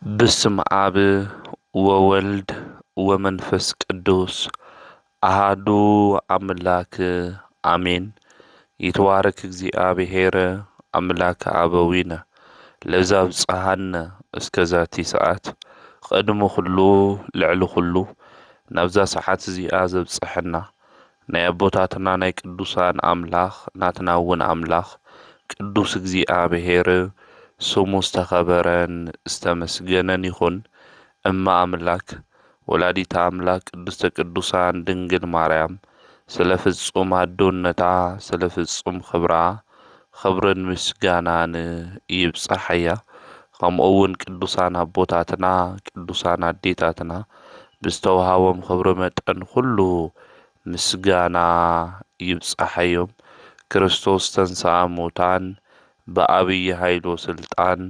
بسم آب وولد ومنفس قدوس أحدو أملاك آمين. يتوارك እግዚአብሔር أملاك أبوينا لذا بصحنا اسكزاتي ساعات قدمو خلو لعلو خلو نبزا ساعات زيئة زبصحنا ناي أبوتاتنا ناي قدوسان أملاخ ناتناون أملاخ ቅዱስ እግዚአብሔር ስሙ ዝተኸበረን ዝተመስገነን ይኹን። እማ አምላክ ወላዲተ አምላክ ቅድስተ ቅዱሳን ድንግል ማርያም ስለ ፍጹም አዶነታ ስለ ፍጹም ክብራ ክብርን ምስጋናን ይብጻሕያ። ከምኡውን ቅዱሳን አቦታትና ቅዱሳን አዴታትና ብዝተውሃቦም ክብሪ መጠን ኩሉ ምስጋና ይብጻሕዮም። ክርስቶስ ተንሥአ እሙታን በአብይ ኃይሎ ስልጣን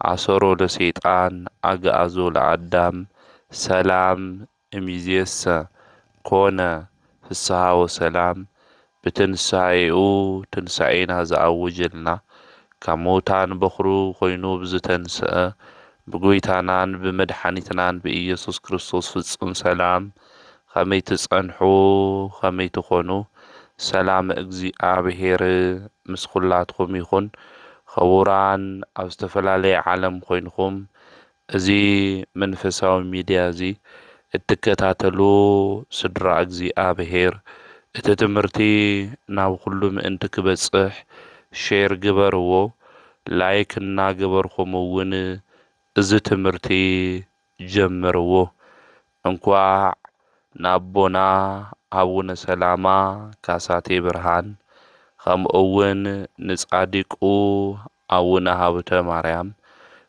አሰሮ ለሰይጣን አግዓዞ ለአዳም ሰላም እምይእዜሰ ኮነ ፍስሐ ወሰላም። ብትንሣኤኡ ትንሣኤና ዝአውጅልና ካብ ሙታን በኩሩ ኮይኑ ብዝተንስአ ብጎይታናን ብመድሓኒትናን ብኢየሱስ ክርስቶስ ፍጹም ሰላም ከመይ ትጸንሑ ከመይ ትኾኑ። ሰላም እግዚአብሔር ምስ ኩላትኩም ይኹን። ክቡራን ኣብ ዝተፈላለየ ዓለም ኮይንኩም እዚ መንፈሳዊ ሚድያ እዚ እትከታተሉ ስድራ እግዚአብሔር እቲ ትምህርቲ ናብ ኩሉ ምእንቲ ክበጽሕ ሼር ግበርዎ። ላይክ እናገበርኩም እውን እዚ ትምህርቲ ጀምርዎ። እንኳዕ ናቦና አቡነ ሰላማ ካሳቴ ብርሃን ከምኡውን ንጻድቁ አቡነ ሀብተ ማርያም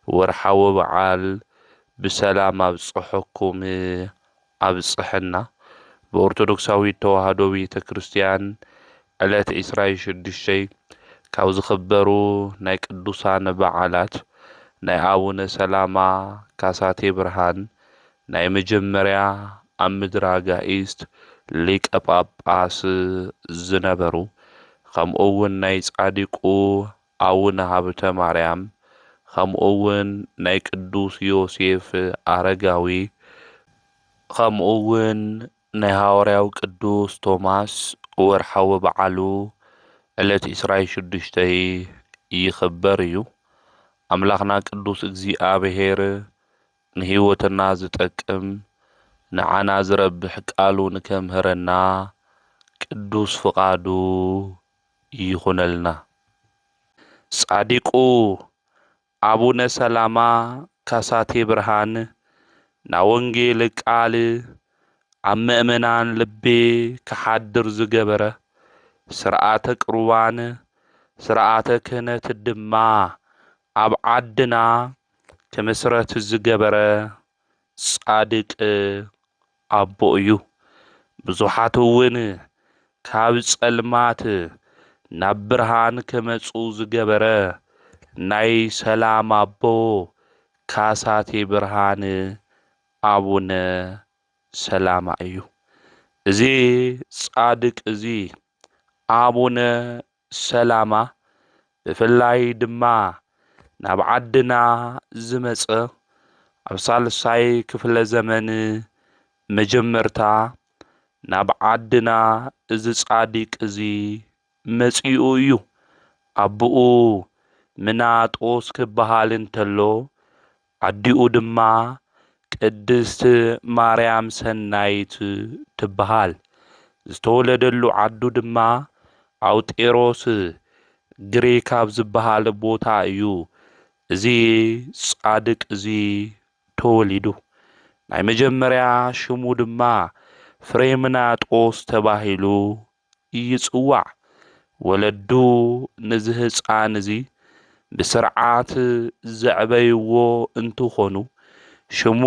ወርሓዊ በዓል ብሰላም አብጽሐኩም አብጽሕና። በኦርቶዶክሳዊት ተዋህዶ ቤተ ክርስቲያን ዕለት 26 ካብ ዝኽበሩ ናይ ቅዱሳን በዓላት ናይ አቡነ ሰላማ ካሳቴ ብርሃን ናይ መጀመርያ ኣብ ምድረ አጋኢስት ሊቀ ጳጳስ ዝነበሩ ከምኡውን ናይ ጻድቁ አቡነ ሀብተ ማርያም ከምኡውን ናይ ቅዱስ ዮሴፍ አረጋዊ ከምኡውን ናይ ሐዋርያው ቅዱስ ቶማስ ወርሓዊ በዓሉ ዕለት 26 ይኽበር እዩ። አምላኽና ቅዱስ እግዚአብሔር ንህይወትና ዝጠቅም ንዓና ዝረብሕ ቃሉ ንከምህረና ቅዱስ ፍቃዱ ይኹነልና። ጻድቁ አቡነ ሰላማ ካሳቴ ብርሃን ና ወንጌል ቃል ኣብ ምእመናን ልቤ ክሓድር ዝገበረ ስርዓተ ቁርባን ስርዓተ ክህነት ድማ ኣብ ዓድና ክምስረት ዝገበረ ጻድቅ አቦ እዩ። ብዙሓት እውን ካብ ጸልማት ናብ ብርሃን ክመጹ ዝገበረ ናይ ሰላም አቦ ካሳቴ ብርሃን አቡነ ሰላማ እዩ። እዚ ጻድቅ እዚ አቡነ ሰላማ ብፍላይ ድማ ናብ ዓድና ዝመጸ ኣብ ሳልሳይ ክፍለ ዘመን መጀመርታ ናብ ዓድና እዚ ጻድቅ እዚ መጺኡ እዩ። አብኡ ምናጦስ ክበሃል እንተሎ አዲኡ ድማ ቅድስት ማርያም ሰናይት ትበሃል። ዝተወለደሉ ዓዱ ድማ አውጤሮስ ግሪክ ኣብ ዝበሃል ቦታ እዩ እዚ ጻድቅ እዚ ተወሊዱ። ናይ መጀመርያ ሽሙ ድማ ፍሬምናጦስ ተባሂሉ ይጽዋዕ። ወለዱ ነዚ ህፃን እዚ ብስርዓት ዘዕበይዎ እንትኾኑ ሽሙ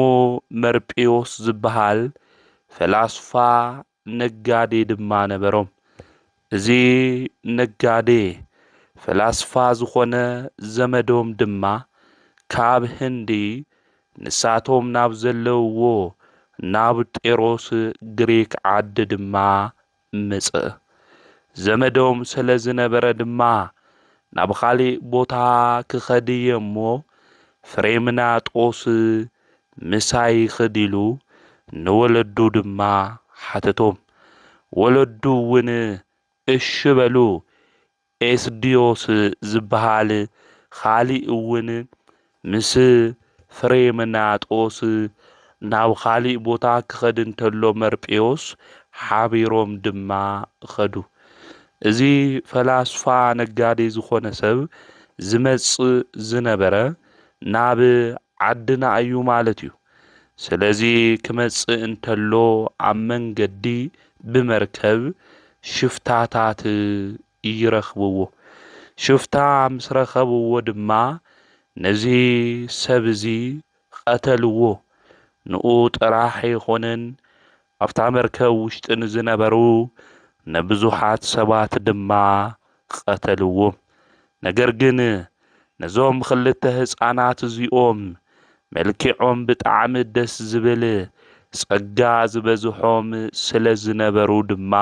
መርጴዎስ ዝበሃል ፈላስፋ ነጋዴ ድማ ነበሮም። እዚ ነጋዴ ፈላስፋ ዝኾነ ዘመዶም ድማ ካብ ህንዲ ንሳቶም ናብ ዘለውዎ ናብ ጤሮስ ግሪክ ዓዲ ድማ መጽእ። ዘመዶም ስለ ዝነበረ ድማ ናብ ካሊእ ቦታ ክኸድየ እሞ ፍሬምናጦስ ምሳይ ኽዲሉ ንወለዱ ድማ ሓተቶም ወለዱ እውን እሺ በሉ ኤስዲዮስ ዝበሃል ኻሊእ እውን ምስ ፍሬምናጦስ ናብ ኻሊእ ቦታ ክኸድ እንተሎ መርጴዎስ ሓቢሮም ድማ ኸዱ እዚ ፈላስፋ ነጋዴ ዝኾነ ሰብ ዝመጽእ ዝነበረ ናብ ዓድና እዩ ማለት እዩ ስለዚ ክመጽእ እንተሎ ኣብ መንገዲ ብመርከብ ሽፍታታት ይረኽብዎ ሽፍታ ምስ ረኸብዎ ድማ ነዚ ሰብ እዚ ቀተልዎ ንኡ ጥራሕ ይኾነን ኣብታ መርከብ ውሽጢ ንዝነበሩ ነብዙሓት ሰባት ድማ ቀተልዎ ነገር ግን ነዞም ክልተ ህፃናት እዚኦም መልኪዖም ብጣዕሚ ደስ ዝብል ጸጋ ዝበዝሖም ስለ ዝነበሩ ድማ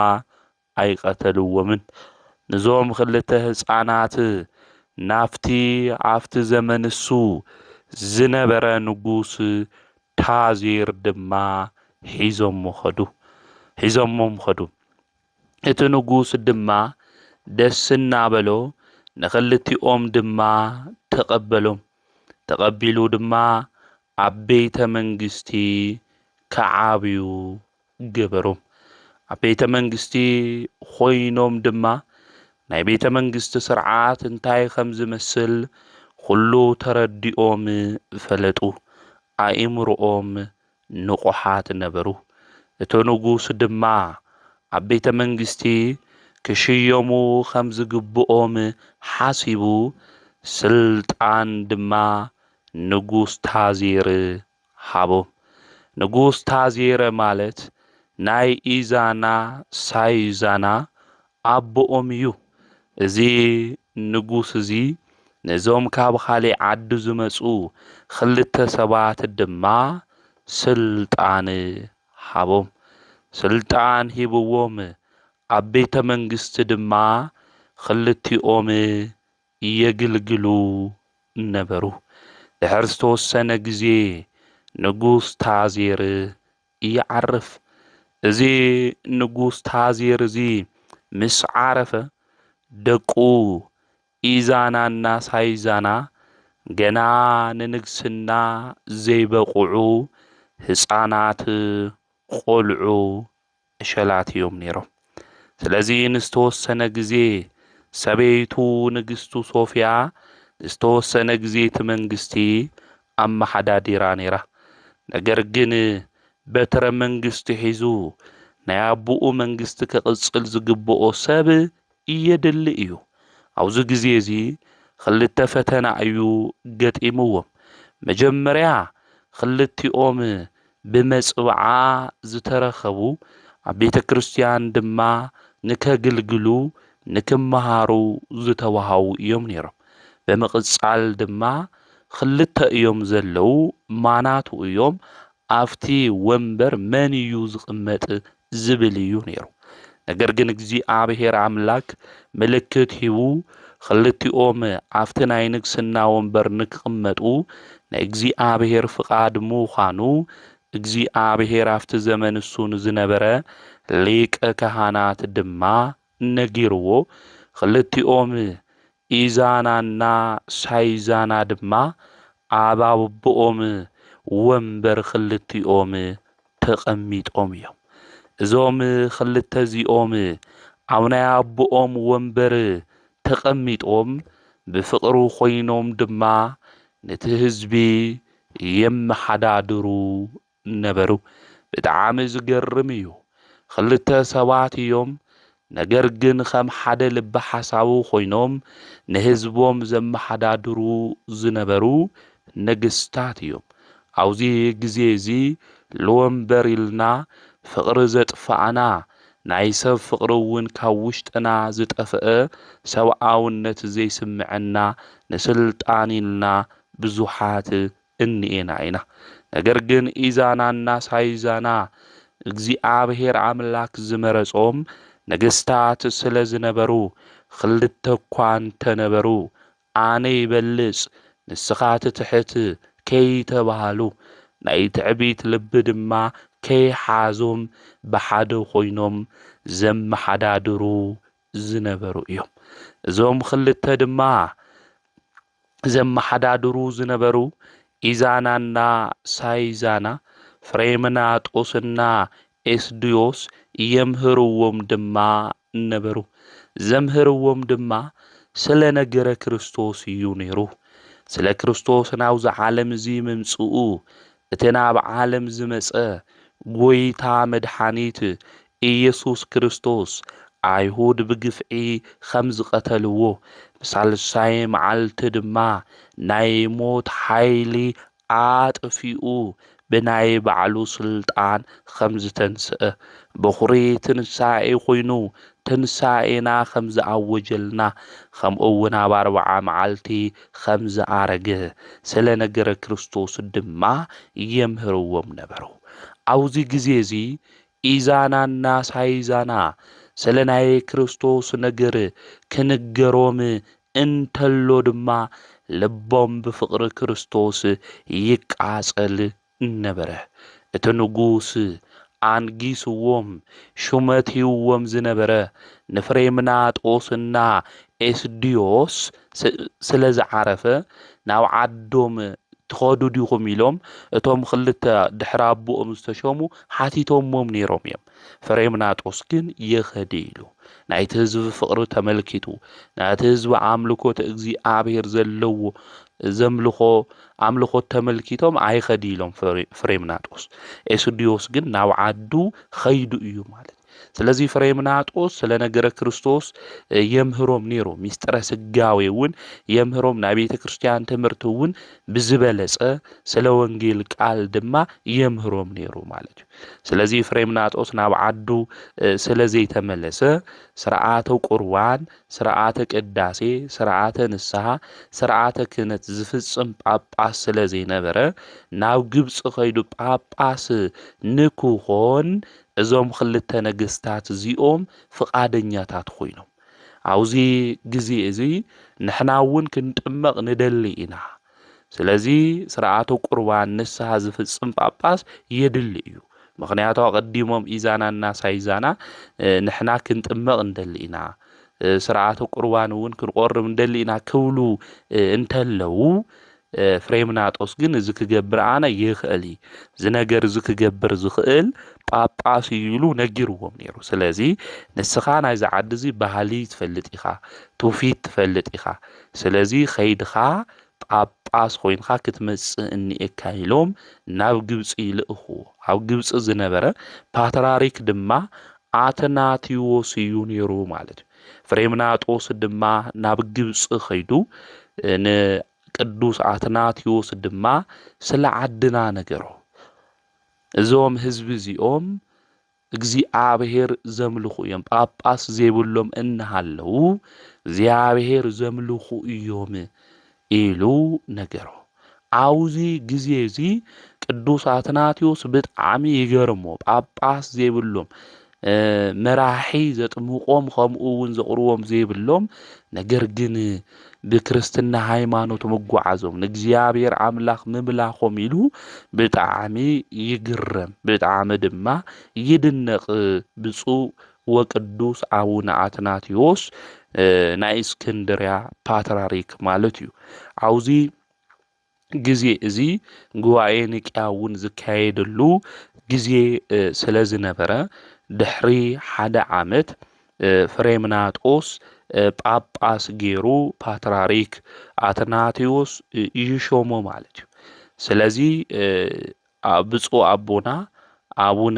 ኣይቀተልዎምን ነዞም ክልተ ህፃናት ናፍቲ ኣብቲ ዘመንሱ ዝነበረ ንጉስ ታዜር ድማ ሒዞሞም ኸዱ እቲ ንጉስ ድማ ደስ እናበሎ ንኽልቲኦም ድማ ተቐቢሉ ድማ ኣብ ቤተ መንግስቲ ከዓብዩ ገበሮም ኣብ ቤተ መንግስቲ ኾይኖም ድማ ናይ ቤተ መንግስቲ ስርዓት እንታይ ከም ዝመስል ኩሉ ተረዲኦም ፈለጡ ኣእምሮኦም ንቑሓት ነበሩ እቲ ንጉስ ድማ ኣብ ቤተ መንግስቲ ክሽየሙ ከም ዝግብኦም ሓሲቡ ስልጣን ድማ ንጉስ ታዜር ሃቦም ንጉስ ታዜር ማለት ናይ ኢዛና ሳይዛና ኣቦኦም እዩ እዚ ንጉስ እዚ ነዞም ካብ ኻሊእ ዓዲ ዝመጹ ክልተ ሰባት ድማ ስልጣን ሃቦም ስልጣን ሂብዎም ኣብ ቤተ መንግስቲ ድማ ክልቲኦም የግልግሉ ነበሩ ድሕሪ ዝተወሰነ ግዜ ንጉስ ታዜር ይዓርፍ እዚ ንጉስ ታዜር እዚ ምስ ዓረፈ ደቁ ኢዛናና ሳይዛና ገና ንንግስና ዘይበቁዑ ህፃናት ቆልዑ እሸላት እዮም ነይሮም ስለዚ ንዝተወሰነ ግዜ ሰበይቱ ንግስቱ ሶፍያ ዝተወሰነ ግዜ እቲ መንግስቲ ኣመሓዳዲራ ነይራ ነገር ግን በትረ መንግስቲ ሒዙ ናይ ኣቦኡ መንግስቲ ክቕጽል ዝግብኦ ሰብ እየድሊ እዩ ኣብዚ ግዜ እዚ ክልተ ፈተና እዩ ገጢምዎም መጀመርያ ክልቲኦም ብመጽብዓ ዝተረኸቡ ኣብ ቤተ ክርስቲያን ድማ ንከግልግሉ ንክመሃሩ ዝተዋሃቡ እዮም ነይሮም ብምቕጻል ድማ ክልተ እዮም ዘለዉ ማናቱ እዮም ኣብቲ ወንበር መን እዩ ዝቕመጥ ዝብል እዩ ነይሩ ነገር ግን እግዚኣብሔር ኣምላክ ምልክት ሂቡ ክልቲኦም ኣብቲ ናይ ንግስና ወንበር ንክቕመጡ ናይ እግዚኣብሔር ፍቓድ ምዃኑ እግዚኣብሔር ኣብቲ ዘመን እሱ ንዝነበረ ሊቀ ካህናት ድማ ነጊርዎ ክልቲኦም ኢዛናና ሳይዛና ድማ ኣብ ኣቦኦም ወንበር ክልቲኦም ተቐሚጦም እዮም እዞም ክልተ እዚኦም ኣብ ናይ ኣቦኦም ወንበር ተቐሚጦም ብፍቕሩ ኾይኖም ድማ ነቲ ህዝቢ የመሓዳድሩ ነበሩ ብጣዕሚ ዝገርም እዩ ክልተ ሰባት እዮም ነገር ግን ከም ሓደ ልቢ ሓሳቡ ኾይኖም ንህዝቦም ዘመሓዳድሩ ዝነበሩ ነገስታት እዮም ኣብዚ ግዜ እዚ ለወንበር ኢልና ፍቕሪ ዘጥፋኣና ናይ ሰብ ፍቕሪ እውን ካብ ውሽጥና ዝጠፍአ ሰብኣውነት ዘይስምዐና ንስልጣን ኢልና ብዙሓት እኒኤና ኢና ነገር ግን ኢዛናና ሳይዛና እግዚኣብሔር ኣምላክ ዝመረጾም ነገስታት ስለ ዝነበሩ ክልተ እኳ እንተነበሩ ኣነ ይበልጽ ንስኻት ትሕት ከይተባሃሉ ናይ ትዕቢት ልቢ ድማ ከይሓዞም ብሓደ ኮይኖም ዘመሓዳድሩ ዝነበሩ እዮም። እዞም ክልተ ድማ ዘመሓዳድሩ ዝነበሩ ኢዛናና ሳይዛና ፍሬምናጦስና ኤስድዮስ የምህርዎም ድማ ነበሩ። ዘምህርዎም ድማ ስለ ነገረ ክርስቶስ እዩ ነይሩ። ስለ ክርስቶስ ናብዚ ዓለም እዚ ምምጽኡ እቲ ናብ ዓለም ዝመጸ ጐይታ መድኃኒት ኢየሱስ ክርስቶስ አይሁድ ብግፍዒ ከም ዝቐተልዎ ብሳልሳይ መዓልቲ ድማ ናይ ሞት ሓይሊ አጥፊኡ ብናይ ባዕሉ ስልጣን ከም ዝተንስአ በኹሪ ትንሳኤ ኮይኑ ትንሳኤና ከም ዝኣወጀልና ከምኡ እውን ኣብ 40 መዓልቲ ከም ዝኣረገ ስለ ነገረ ክርስቶስ ድማ የምህርዎም ነበሩ። ኣብዚ ግዜ እዚ ኢዛናና ሳይዛና ስለ ናይ ክርስቶስ ነገር ክንገሮም እንተሎ ድማ ልቦም ብፍቕሪ ክርስቶስ ይቃጸል ነበረ። እቲ ንጉስ አንጊስዎም ሹመት ሂብዎም ዝነበረ ንፍሬምናጦስና ኤስድዮስ ስለ ዝዓረፈ ናብ ዓዶም ትኸዱ ዲኹም ኢሎም እቶም ክልተ ድሕሪ ኣቦኦም ዝተሾሙ ሓቲቶሞም ነይሮም እዮም። ፍሬምናጦስ ግን የኸደ ኢሉ ናይቲ ህዝቢ ፍቕሪ ተመልኪቱ ናይቲ ህዝቢ ኣምልኮት እግዚኣብሔር ዘለዎ ዘምልኾ ኣምልኾት ተመልኪቶም ኣይኸዲ ኢሎም ፍሬምናጦስ። ኤስድዮስ ግን ናብ ዓዱ ኸይዱ እዩ ማለት። ስለዚ ፍሬምናጦስ ስለ ነገረ ክርስቶስ የምህሮም ነይሩ። ሚስጥረ ስጋዌ እውን የምህሮም ናይ ቤተ ክርስቲያን ትምህርቲ እውን ብዝበለጸ ስለ ወንጌል ቃል ድማ የምህሮም ነይሩ ማለት እዩ። ስለዚ ፍሬምናጦስ ናብ ዓዱ ስለ ዘይተመለሰ ስርዓተ ቁርባን፣ ስርዓተ ቅዳሴ፣ ስርዓተ ንስሐ፣ ስርዓተ ክህነት ዝፍጽም ጳጳስ ስለ ዘይነበረ ናብ ግብፂ ኸይዱ ጳጳስ ንክኾን እዞም ክልተ ነገስታት እዚኦም ፍቃደኛታት ኮይኖም ኣብዚ ግዜ እዚ ንሕና እውን ክንጥመቕ ንደሊ ኢና። ስለዚ ስርዓተ ቁርባን ንስሐ ዝፍጽም ጳጳስ የድሊ እዩ። ምክንያቱ ቀዲሞም ኢዛናና ሳይዛና ንሕና ክንጥመቕ እንደሊ ኢና ስርዓተ ቁርባን እውን ክንቆርብ እንደሊ ኢና ክብሉ እንተለው ፍሬምናጦስ ግን እዚ ክገብር ኣነ ይኽእል ዝነገር እዚ ክገብር ዝኽእል ጳጳስ ኢሉ ነጊርዎም ነይሩ። ስለዚ ንስኻ ናይዚ ዓዲ እዚ ባህሊ ትፈልጥ ኢኻ፣ ትውፊት ትፈልጥ ኢኻ። ስለዚ ኸይድኻ ጳጳስ ኮይንካ ክትመጽእ እኒኤካ ኢሎም ናብ ግብፂ ይልእኽዎ። ኣብ ግብፂ ዝነበረ ፓትርያርክ ድማ አትናቴዎስ እዩ ነይሩ ማለት እዩ። ፍሬምናጦስ ድማ ናብ ግብፂ ኸይዱ ንቅዱስ አትናቴዎስ ድማ ስለ ዓድና ነገሮ እዞም ህዝቢ እዚኦም እግዚአብሔር ዘምልኹ እዮም፣ ጳጳስ ዘይብሎም እንሃለው እግዚአብሔር ዘምልኹ እዮም ኢሉ ነገሮ። ኣብዚ ግዜ እዚ ቅዱስ አትናቴዎስ ብጣዕሚ ይገርሞ ጳጳስ ዘይብሎም መራሒ ዘጥምቆም ከምኡ እውን ዘቕርቦም ዘይብሎም ነገር ግን ብክርስትና ሃይማኖት መጓዓዞም ንእግዚአብሔር አምላኽ ምምላኾም ኢሉ ብጣዕሚ ይግረም፣ ብጣዕሚ ድማ ይድነቕ ብፁዕ ወቅዱስ አቡነ አትናቴዎስ ናይ እስክንድርያ ፓትርያርክ ማለት እዩ። ኣብዚ ግዜ እዚ ጉባኤ ኒቅያ እውን ዝካየደሉ ግዜ ስለ ዝነበረ ድሕሪ 1 ዓመት ፍሬምናጦስ ጳጳስ ገይሩ ፓትርያርክ አትናቴዎስ ይሾሞ ማለት እዩ። ስለዚ ብፁዕ አቦና አቡነ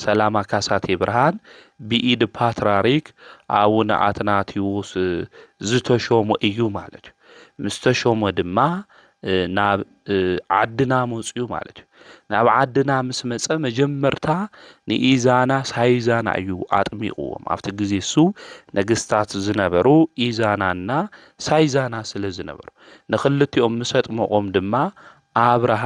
ሰላማ ካሳቴ ብርሃን ብኢድ ፓትርያርክ አቡነ አትናቴዎስ ዝተሾሞ እዩ ማለት እዩ። ምስ ተሾሞ ድማ ናብ ዓድና መጽኡ ማለት እዩ። ናብ ዓድና ምስ መጸ መጀመርታ ንኢዛና ሳይዛና እዩ አጥሚቕዎም። ኣብቲ ግዜ እሱ ነገስታት ዝነበሩ ኢዛናና ሳይዛና ስለ ዝነበሩ ንኽልቲኦም ምስ ኣጥመቖም ድማ አብርሃ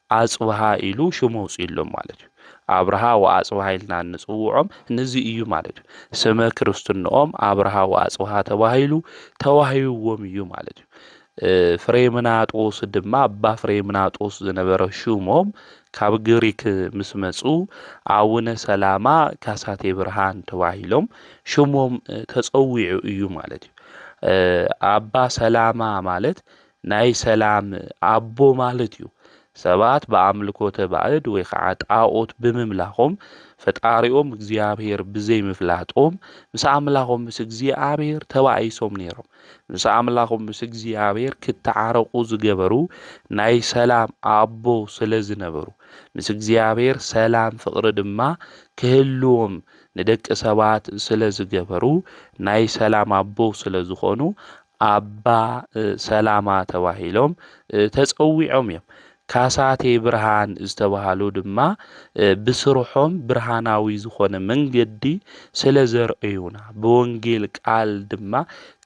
አጽብሃ ኢሉ ሽሙ ወፂሎም ማለት እዩ። አብርሃ ወአጽብሃ ኢልና ንጽውዖም ነዚ እዩ ማለት እዩ። ስመ ክርስትንኦም አብርሃ ወአጽብሃ ተባሂሉ ተዋሂብዎም እዩ ማለት እዩ። ፍሬምናጦስ ድማ አባ ፍሬምናጦስ ዝነበረ ሽሞም ካብ ግሪክ ምስ መጹ አቡነ ሰላማ ካሳቴ ብርሃን ተባሂሎም ሽሞም ተጸዊዑ እዩ ማለት እዩ። አባ ሰላማ ማለት ናይ ሰላም አቦ ማለት እዩ። ሰባት በአምልኮተ ባዕድ ወይ ከዓ ጣዖት ብምምላኾም ፈጣሪኦም እግዚአብሔር ብዘይ ምፍላጦም ምስ አምላኾም ምስ እግዚአብሔር ተባይሶም ነይሮም። ምስ አምላኾም ምስ እግዚአብሔር ክተዓረቁ ዝገበሩ ናይ ሰላም አቦ ስለ ዝነበሩ ምስ እግዚአብሔር ሰላም ፍቅሪ ድማ ክህልዎም ንደቂ ሰባት ስለ ዝገበሩ ናይ ሰላም አቦ ስለ ዝኾኑ አባ ሰላማ ተባሂሎም ተጸዊዖም እዮም። ካሳቴ ብርሃን ዝተባሃሉ ድማ ብስርሖም ብርሃናዊ ዝኾነ መንገዲ ስለ ዘርእዩና ብወንጌል ቃል ድማ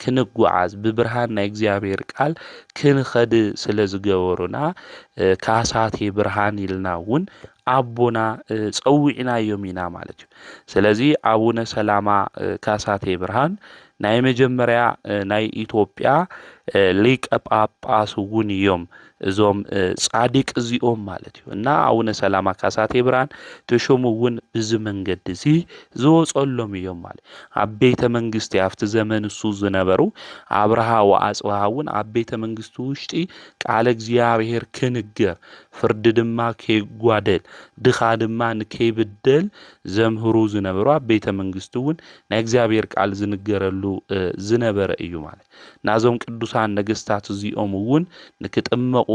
ክንጓዓዝ ብብርሃን ናይ እግዚአብሔር ቃል ክንኸድ ስለ ዝገበሩና ካሳቴ ብርሃን ኢልና እውን አቦና ጸዊዕናዮም ኢና ማለት እዩ። ስለዚ አቡነ ሰላማ ካሳቴ ብርሃን ናይ መጀመርያ ናይ ኢትዮጵያ ሊቀ ጳጳስ እውን እዮም እዞም ጻዲቅ እዚኦም ማለት እዩ። እና አቡነ ሰላማ ካሳቴ ብርሃን ተሾሙ እውን ብዚ መንገዲ እዚ ዝወጸሎም እዮም ማለት ኣብ ቤተ መንግስቲ ኣብቲ ዘመን እሱ ዝነበሩ አብርሃ ወአጽብሃ እውን ኣብ ቤተ መንግስቱ ውሽጢ ቃለ እግዚአብሔር ክንገር ፍርዲ ድማ ከይጓደል ድኻ ድማ ንከይብደል ዘምህሩ ዝነበሩ ኣብ ቤተ መንግስቱ እውን ናይ እግዚአብሔር ቃል ዝንገረሉ ዝነበረ እዩ ማለት ናዞም ቅዱሳን ነገስታት እዚኦም እውን ንክጥመቁ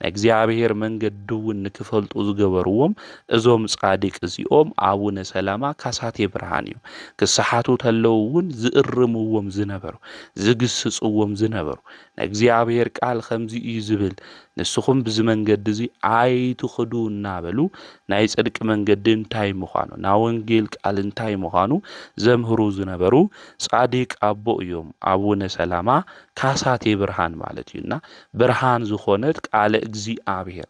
ናይ እግዚአብሔር መንገዲ እውን ንክፈልጡ ዝገበርዎም እዞም ጻዲቅ እዚኦም አቡነ ሰላማ ካሳቴ ብርሃን እዩ። ክሳሓቱ ተለው እውን ዝእርምዎም ዝነበሩ ዝግስጽዎም ዝነበሩ ናይ እግዚአብሔር ቃል ከምዚ እዩ ዝብል ንስኹም ብዚ መንገዲ እዚ ኣይትኸዱ እናበሉ ናይ ጽድቂ መንገዲ እንታይ ምዃኑ ናይ ወንጌል ቃል እንታይ ምዃኑ ዘምህሩ ዝነበሩ ጻዲቅ አቦ እዮም አቡነ ሰላማ ካሳቴ ብርሃን ማለት እዩና ብርሃን ዝኾነት ቃለ እግዚአብሔር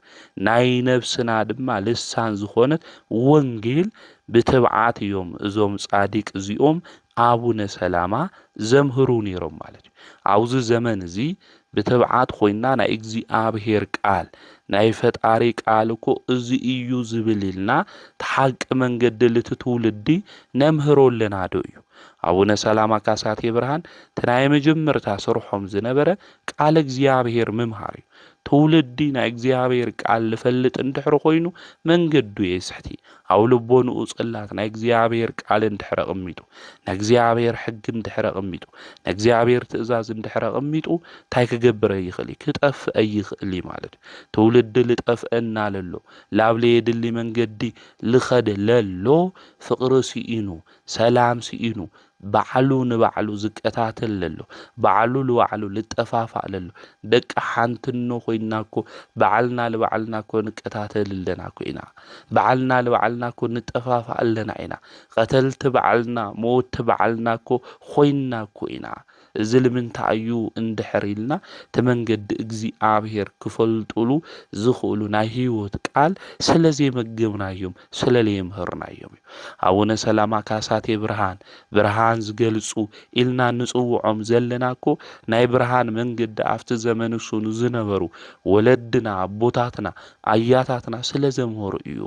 ናይ ነፍስና ድማ ልሳን ዝኾነት ወንጌል ብትብዓት እዮም እዞም ጻዲቅ እዚኦም አቡነ ሰላማ ዘምህሩ ነይሮም ማለት እዩ። ኣብዚ ዘመን እዚ ብትብዓት ኮይና ናይ እግዚአብሔር ቃል ናይ ፈጣሪ ቃል እኮ እዚ እዩ ዝብል ኢልና ተሓቂ መንገዲ ልትትውልዲ ነምህሮ ኣለና ዶ እዩ። አቡነ ሰላማ ካሳቴ ብርሃን ተናይ መጀመርታ ስርሖም ዝነበረ ቃል እግዚአብሔር ምምሃር እዩ። ትውልዲ ናይ እግዚአብሔር ቃል ልፈልጥ እንድሕር ኮይኑ መንገዱ የስሕቲ ኣብ ልቦንኡ ጽላት ናይ እግዚአብሔር ቃል እንድሕር ቀሚጡ ናይ እግዚአብሔር ሕግ እንድሕር ቀሚጡ ናይ እግዚአብሔር ትእዛዝ እንድሕር ቀሚጡ ታይ ክገብረ ይኽእል ክጠፍእ ይኽእል ማለት ትውልዲ ልጠፍአና ለሎ ላብለ የድሊ መንገዲ ልኸደ ለሎ ፍቅሪ ሲኢኑ ሰላም ሲኢኑ ባዕሉ ንባዕሉ ዝቀታተል ለሎ ባዕሉ ለባዕሉ ልጠፋፋእ ለሎ ደቂ ሓንትኖ ኮይናኮ ባዕልና ለባዕልና ኮ ንቀታተል ለና ኮይና ባዕልና ለባዕልና ኮ ንጠፋፋእ ለና ኢና ቀተልቲ ባዕልና ሞት ባዕልና ኮ ኮይና ኮይና እዚ ልምንታይ እዩ እንድሕር ኢልና ተመንገዲ እግዚአብሔር ክፈልጡሉ ዝኽእሉ ናይ ህይወት ቃል ስለዘይመገብናዮም ስለለየምህርናዮም አቡነ ሰላማ ካሳቴ ብርሃን ዝገልጹ ኢልና ንጽውዖም ዘለናኮ ናይ ብርሃን መንገዲ ኣብቲ ዘመን እሱ ዝነበሩ ወለድና አቦታትና አያታትና ስለዘምህሩ እዩ።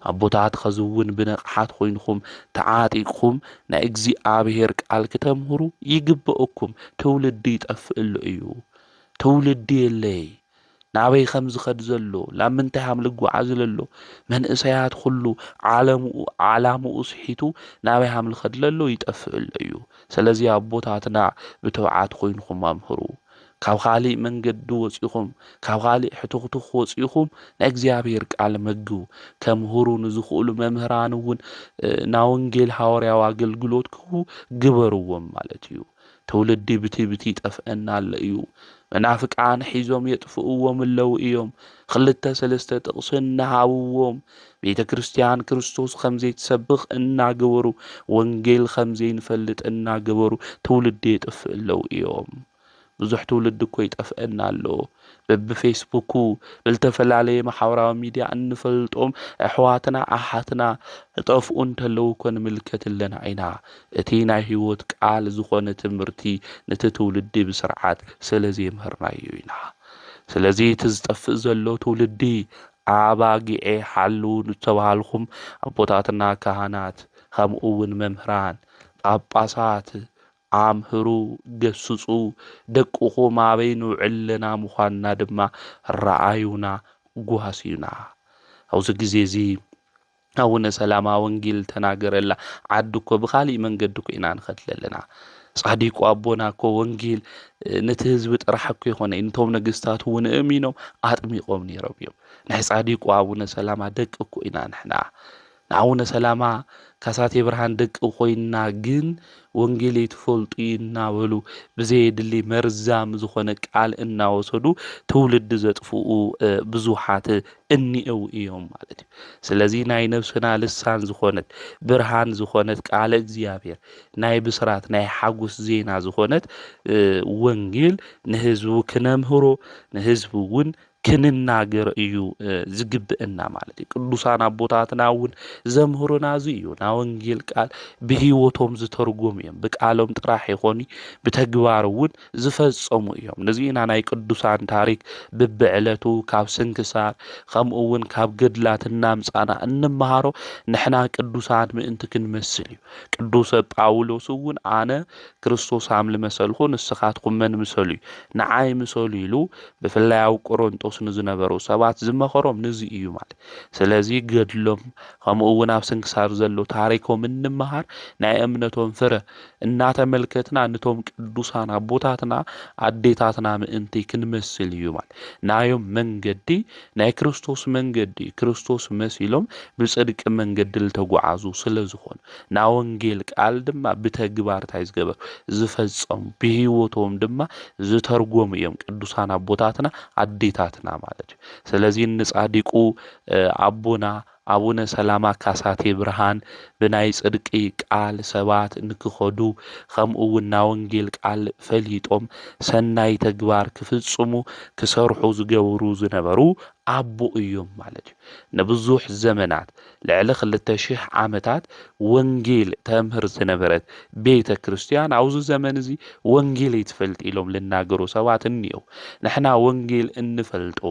አቦታት ኸዝውን ብነቕሓት ኮይንኩም ተዓጢቅኩም ናይ እግዚአብሔር ቃል ከተምህሩ ይግበአኩም። ትውልዲ ይጠፍእሉ እዩ ትውልዲ የለይ ናበይ ከም ዝኸድ ዘሎ ላምንታይ ሃም ልጓዓዝ ዘሎ መንእሰያት ኩሉ ዓላምኡ ስሒቱ ናበይ ሃም ልኸድ ዘሎ ይጠፍእሉ እዩ። ስለዚ አቦታትና ብተውዓት ኮይንኩም አምህሩ ካብ ካሊእ መንገዲ ወፂኹም ካብ ካሊእ ሕቱኽቱኽ ወፂኹም ናይ እግዚአብሔር ቃል መግቡ ከምሁሩ ንዝኽእሉ መምህራን እውን ና ወንጌል ሐዋርያዊ አገልግሎት ክህቡ ግበርዎም ማለት እዩ። ትውልዲ ብቲ ጠፍአና ኣሎ እዩ። መናፍቃን ሒዞም የጥፍእዎም ኣለው እዮም። ክልተ ሰለስተ ጥቕሲ እናሃብዎም ቤተ ክርስቲያን ክርስቶስ ከምዘይ ትሰብኽ እናገበሩ ወንጌል ከምዘይ ንፈልጥ እናገበሩ ትውልዲ የጥፍእ ኣለው እዮም። ብዙሕ ትውልዲ እኮ ይጠፍአና ኣሎ በብፌስቡኩ ብልተፈላለየ ማሕበራዊ ሚድያ እንፈልጦም ኣሕዋትና ኣሓትና ጠፍኡ እንተለዉ እኮ ንምልከት ኣለና ኢና እቲ ናይ ህይወት ቃል ዝኾነ ትምህርቲ ነቲ ትውልዲ ብስርዓት ስለዘይምህርናዮ ኢና ስለዚ እቲ ዝጠፍእ ዘሎ ትውልዲ ኣባጊዕ ሓልው ዝተባሃልኩም ኣቦታትና ካህናት ከምኡ እውን መምህራን ጳጳሳት ኣምህሩ ገስጹ ደቅኹም ኣበይ ንውዕል ኣለና ምዃንና ድማ ረኣዩና ጓሲዩና ኣብዚ ግዜ እዚ ኣቡነ ሰላማ ወንጌል ተናገረላ ዓዲ እኮ ብኻሊእ መንገዲ እኮ ኢና ንኸድ ዘለና ጻዲቁ ኣቦና እኮ ወንጌል ነቲ ህዝቢ ጥራሕ እኮ ይኾነ እንቶም ነገስታት እውን እሚኖም ኣጥሚቖም ነይሮም እዮም ናይ ጻዲቁ ኣቡነ ሰላማ ደቂ እኮ ኢና ንሕና ንኣቡነ ሰላማ ካሳቴ ብርሃን ደቂ ኮይና ግን ወንጌል ይትፈልጡ እናበሉ ብዘይድሊ መርዛም ዝኾነ ቃል እናወሰዱ ትውልዲ ዘጥፍኡ ብዙሓት እኒአው እዮም ማለት እዩ ስለዚ ናይ ነፍስና ልሳን ዝኾነት ብርሃን ዝኾነት ቃለ እግዚአብሔር ናይ ብስራት ናይ ሓጎስ ዜና ዝኾነት ወንጌል ንህዝቡ ክነምህሮ ንህዝቡ እውን ክንናገር እዩ ዝግብአና ማለት እዩ ቅዱሳን ኣቦታትና እውን ዘምህሩና እዩ ና ወንጌል ቃል ብህይወቶም ዝተርጎሙ እዮም ብቃሎም ጥራሕ ይኾኒ ብተግባር እውን ዝፈጸሙ እዮም ነዚና ናይ ቅዱሳን ታሪክ ብብዕለቱ ካብ ስንክሳር ከምኡ እውን ካብ ገድላትና ምጻና እንመሃሮ ንሕና ቅዱሳን ምእንቲ ክንመስል እዩ ቅዱስ ጳውሎስ እውን ኣነ ክርስቶስ ኣምል መሰልኩ ንስኻትኩም መን ምሰሉ እዩ ንዓይ ምሰሉ ኢሉ ብፍላይ ኣብ ቆሮንጦስ ንዝነበሩ ሰባት ዝመኸሮም ነዚ እዩ ማለት ስለዚ ገድሎም ከምኡ እውን ኣብ ስንክሳር ዘሎ ታሪኮም እንመሃር ናይ እምነቶም ፍረ እናተመልከትና ነቶም ቅዱሳን ኣቦታትና ኣዴታትና ምእንቲ ክንመስል እዩ ማለት ናዮም መንገዲ ናይ ክርስቶስ መንገዲ ክርስቶስ መሲሎም ብጽድቅ መንገዲ ዝተጓዓዙ ስለዝኾኑ ና ወንጌል ቃል ድማ ብተግባር ታይ ዝገበሩ ዝፈጸሙ ብህይወቶም ድማ ዝተርጎሙ እዮም ቅዱሳን ኣቦታትና ኣዴታትና ማለት እዩ ስለዚ ንጻዲቁ ኣቦና ኣቡነ ሰላማ ካሳቴ ብርሃን ብናይ ጽድቂ ቃል ሰባት ንክኸዱ ከምኡ እውን ና ወንጌል ቃል ፈሊጦም ሰናይ ተግባር ክፍጽሙ ክሰርሑ ዝገብሩ ዝነበሩ ኣቦ እዮም ማለት እዩ ንብዙሕ ዘመናት ልዕሊ 2000 ዓመታት ወንጌል ተምህር ዝነበረት ቤተ ክርስቲያን ኣብዚ ዘመን እዚ ወንጌል ይትፈልጥ ኢሎም ልናገሩ ሰባት እንየው ንሕና ወንጌል እንፈልጦ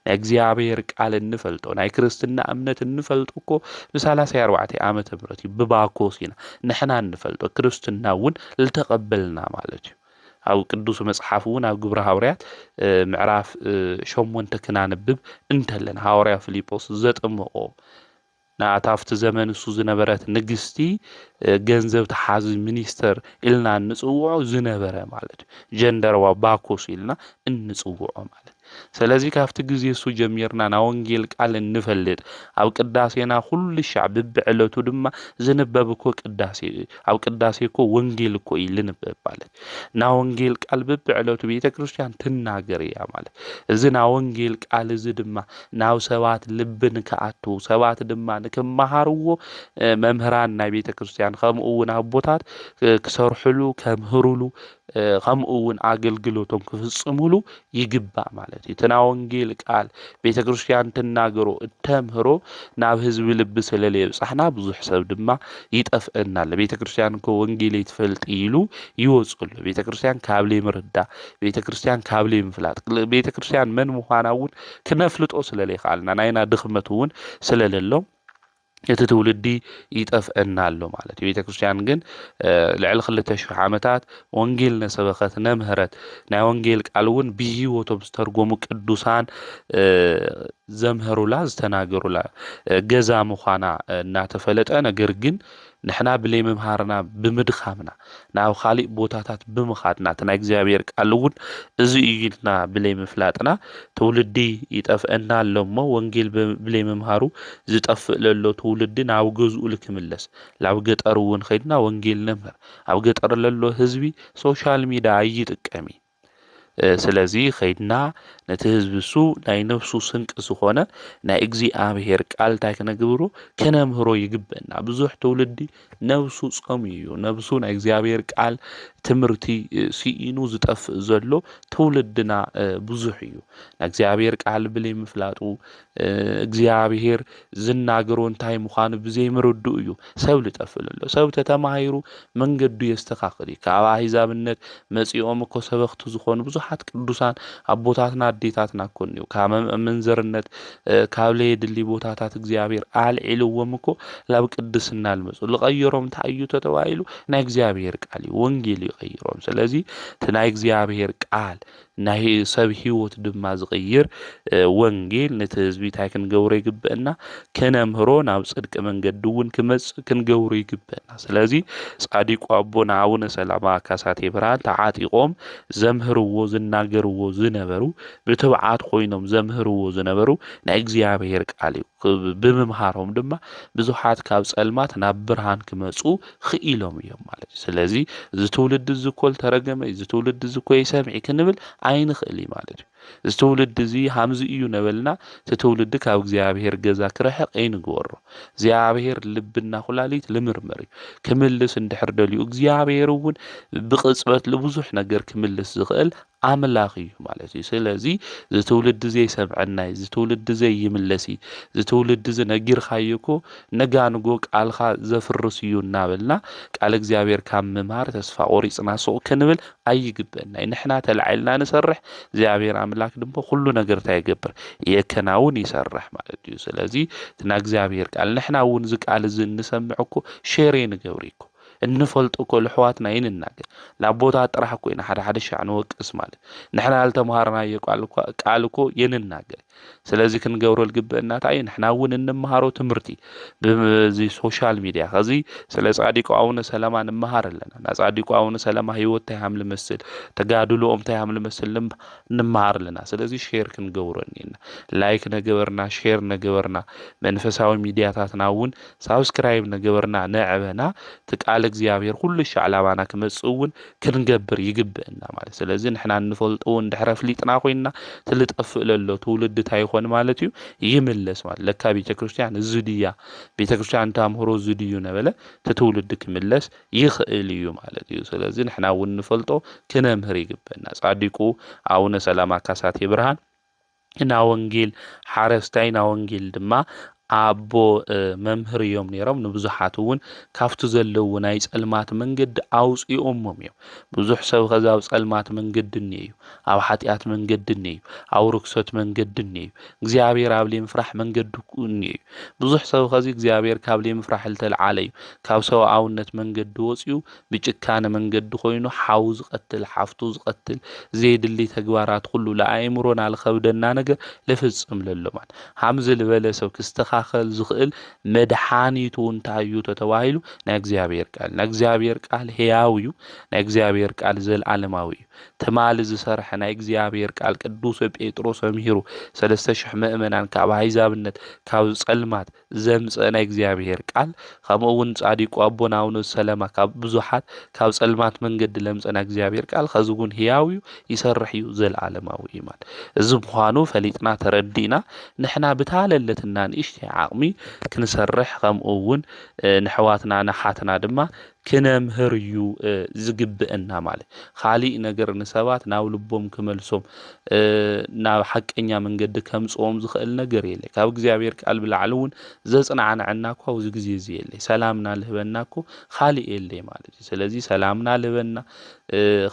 ናይ እግዚአብሔር ቃል እንፈልጦ ናይ ክርስትና እምነት እንፈልጦ እኮ ብ34 ዓመተ ምህረት ብባኮስ ኢና ንሕና እንፈልጦ ክርስትና እውን ልተቀበልና ማለት እዩ أو قدوس مصحفون أو جبر هاوريات معرف شومون تكنان بب انتلن هاوريا فيليبوس زت أمه نعتافت زمن سوزنبرات نجستي جنزب تحاز مينستر إلنا نسوع زنبرة مالت جندر وباكوس إلنا النسوع مالت سلازي كافت جزء سو جميرنا ناونجيل قال نفلت أو قداسينا كل الشعب بعلته دم زنببكو قداسي أو قداسي كو ونجيل كو يلنبب مالت ناونجيل قال بعلته بيت كريستيان تناغري يا مالت زنا ونجيل قال زدما ناو سوات لبن كاتو سوات دما نكمهارو ممهران نا بيت كريستيان خمؤون أبوتات كسرحلو كمهرولو خمؤون አገልግሎቶም ክፍጽሙሉ ይግባ ማለት የተናወንጌል ቃል ቤተክርስቲያን ተናገሮ ተምህሮ ናብ ህዝብ ልብ ስለለ ይብጻሕና ብዙሕ ሰብ ድማ ይጠፍአናል ቤተክርስቲያን ኮ ወንጌል ይትፈልጥ ይሉ ይወጽሉ ቤተክርስቲያን ካብለ ምርዳ ቤተክርስቲያን ካብለ ምፍላጥ ቤተክርስቲያን መን ምዃናውን ክነፍልጦ ስለለ ይኻልና ናይና ድኽመቱን ስለለለው የተትውልዲ ይጠፍአናል ማለት የቤተ ክርስቲያን ግን ለዕል 2000 ዓመታት ወንጌል ነሰበኸት ነምህረት ናይ ወንጌል ቃልውን ቢህይወቶም ዝተርጎሙ ቅዱሳን ዘምህሩላ ዝተናገሩላ ገዛ ምዃና እናተፈለጠ ነገር ግን نحنا بلي ممهارنا بمدخامنا ناو خالق بوتاتات بمخاتنا تنا እግዚአብሔር ቃልውን እዚ ይልና بلي مفلاطنا تولدي يطفئنا لما ወንጌል بلي ممهارو ዝጠፍእ ለሎ ትውልዲ ናብ ገዝኡ ልክምለስ ላብ ገጠሩን ኸይድና ወንጌል ነበር ኣብ ገጠር ለሎ ህዝቢ ሶሻል ሚዲያ ይጥቀሚ ስለዚህ ኸይድና ነቲ ህዝብሱ ናይ ነፍሱ ስንቅ ዝኾነ ናይ እግዚአብሔር ቃል ታይ ከነግብሩ ከነምህሮ ይግበና ብዙሕ ትውልዲ ነፍሱ ጾም እዩ ነፍሱ ናይ እግዚአብሔር ቃል ትምርቲ ሲኢኑ ዝጠፍእ ዘሎ ትውልድና ብዙሕ እዩ እግዚአብሔር ቃል ብለይ ምፍላጡ እግዚአብሔር ዝናገሮ እንታይ ምዃኑ ብዘይ ምርዱ እዩ ሰብ ልጠፍእ ዘሎ ሰብ ተተማሂሩ መንገዱ የስተኻኽል ካብ አሕዛብነት መጺኦም እኮ ሰበኽቱ ዝኾኑ ብዙሓት ቅዱሳን አቦታትና አዴታትና ኮን እዩ ካብ መንዘርነት ካብ ለየድሊ ቦታታት እግዚአብሔር አልዒልዎም እኮ ላብ ቅድስና ልመጹ ልቀይሮም ታዩ ተተባይሉ ናይ እግዚአብሔር ቃል ወንጌል ይቀይሮም ስለዚህ ናይ እግዚአብሔር ቃል ናይ ሰብ ህይወት ድማ ዝቀይር ወንጌል ነቲ ህዝቢ ታይ ክንገብሮ ይግበአና ከነምህሮ ናብ ጽድቅ መንገዲ እውን ክንገብሮ ይግበአና ስለዚህ ጻዲቁ አቦና አቡነ ሰላማ ካሳቴ ብርሃን ተዓጢቆም ዘምህርዎ ዝናገርዎ ዝነበሩ ብትብዓት ኮይኖም ዘምህርዎ ዝነበሩ ናይ እግዚአብሔር ቃል ብምምሃሮም ድማ ብዙሓት ካብ ጸልማት ናብ ብርሃን ክመጹ ክኢሎም እዮም ማለት ስለዚህ ዝትውልድ ዝኮል ተረገመ ዝትውልድ ዝኮይ ሰምዒ ክንብል አይንኽእል ማለት እዩ ዝትውልድ እዚ ሃምዚ እዩ ነበልና ዝትውልድ ካብ እግዚአብሔር ገዛ ክረሕቕ አይንግወሮ እግዚአብሔር ልብና ኩላሊት ልምርመር ክምልስ እንድሕር ደልዩ እግዚአብሔር እውን ብቅጽበት ለብዙሕ ነገር ክምልስ ዝኽእል አምላኽ እዩ ማለት እዩ ስለዚህ ዝትውልድ ዘይ ሰምዐና ዝትውልድ ዘይ ይምለሲ ዝትውልድ ዝነጊርካይኮ ነጋንጎ ቃልኻ ዘፍርስ እዩ እናበልና ቃል እግዚአብሔር ካብ ምምሃር ተስፋ ቆሪጽና ሶ ክንብል አይግበና ንሕና ተልዓልና ንሰርሕ እግዚአብሔር አምላክ ድማ ሁሉ ነገር ታይገብር የከናውን ይሰርሕ ማለት እዩ ስለዚህ ትና እግዚአብሔር ቃል ንሕና እውን ዝቃል ዝንሰምዕኮ ሼር ንገብሪኮ እንፈልጥ እኮ ለሕዋትና ይንናገር ላቦታ ጥራሕ ኮይና ሓደ ሻዕ ንወቅስ ማለት ንሕና አልተማሃርና ቃል እኮ ይንናገር ስለዚህ ክንገብሮ ልግበአና ታይ ንሕና እውን እንመሃሮ ትምርቲ በዚ ሶሻል ሚዲያ ከዚ ስለ ጻዲቁ አቡነ ሰላማ እንመሃረለና ጻዲቁ አቡነ ሰላማ ህይወት ታይሃም ለመስል ተጋድሎኦም ታይሃም ለመስል እንመሃረለና ስለዚህ ሼር ክንገብሮኒና ላይክ ነገበርና ሼር ነገበርና መንፈሳዊ ሚዲያታትና እውን ሳብስክራይብ ነገበርና ነዕበና ተቃል እግዚአብሔር ሁሉ ሻዕላባና ከመጽውን ክንገብር ይግበአና ማለት ስለዚህ ንሕና እንፈልጠው እንድሕረፍ ሊጥና ኮይና ትልጠፍእ ለሎ ትውልድ ታይሆን ማለት እዩ ይምለስ ማለት ለካ ቤተክርስቲያን ዝድያ ቤተክርስቲያን ታምሆሮ ዝድዩ ነበለ ትውልድ ክምለስ ይኽእል እዩ ማለት እዩ ስለዚህ ንሕና እውን እንፈልጦ ክነምህር ይግበአና ጻዲቁ አቡነ ሰላማ ካሳቴ ብርሃን እና ወንጌል ሓረስታይና ወንጌል ድማ አቦ መምህር እዮም ነይሮም ንብዙሓት እውን ካፍቱ ዘለው ናይ ጸልማት መንገድ አውጽኦም እዮም ብዙሕ ሰብ ከዛው ጸልማት መንገድ ነዩ ኣብ ኃጢአት መንገድ ነዩ ኣብ ርክሰት መንገድ ነዩ እግዚአብሔር ኣብሊ ምፍራሕ መንገድ ነዩ ብዙሕ ሰብ ከዚ እግዚአብሔር ካብሊ ምፍራሕ ልተልዓለዩ ካብ ሰው አውነት መንገድ ወጽዩ ብጭካነ መንገድ ኮይኑ ሓው ዝቀትል ሓፍቱ ዝቀትል ዘይድሊ ተግባራት ሁሉ ለአይምሮና ልኸብደና ነገር ለፍጽም ለሎማን ሃምዝ ልበለ ሰብ ክስተኻ خل زخل مدحانيتو انتايو تتوايلو ناكزيابير قال ناكزيابير قال هياويو ناكزيابير قال زل عالماويو تمال زسرح ناكزيابير قال قدوس بيتروس مهيرو 3000 مؤمنان كاب حيزابنت كاب صلمات زمص ناكزيابير قال خمون صاديقو ابوناونو سلامه كاب بزحات كاب صلمات منجد لمص ناكزيابير قال خزغون هياويو يسرحيو زل عالماوي ايمان زبخانو فليطنا تردينا نحنا بتاللتنا نشي عقمي كنسرح خمون نحواتنا نحاتنا دما كنمهريو زغبئنا مالي خالي ነገር ንሰባት ናው ልቦም ከመልሶም ናብ ሐቀኛ መንገድ ከምጾም ዝኽእል ነገር የለ ካብ እግዚአብሔር ቃል ብላዕሉን ዘጽናዓና ኳው ዝግዜ የለ ሰላምና ልህበናኮ खाሊ የለ ማለት ስለዚህ ሰላምና ልህበና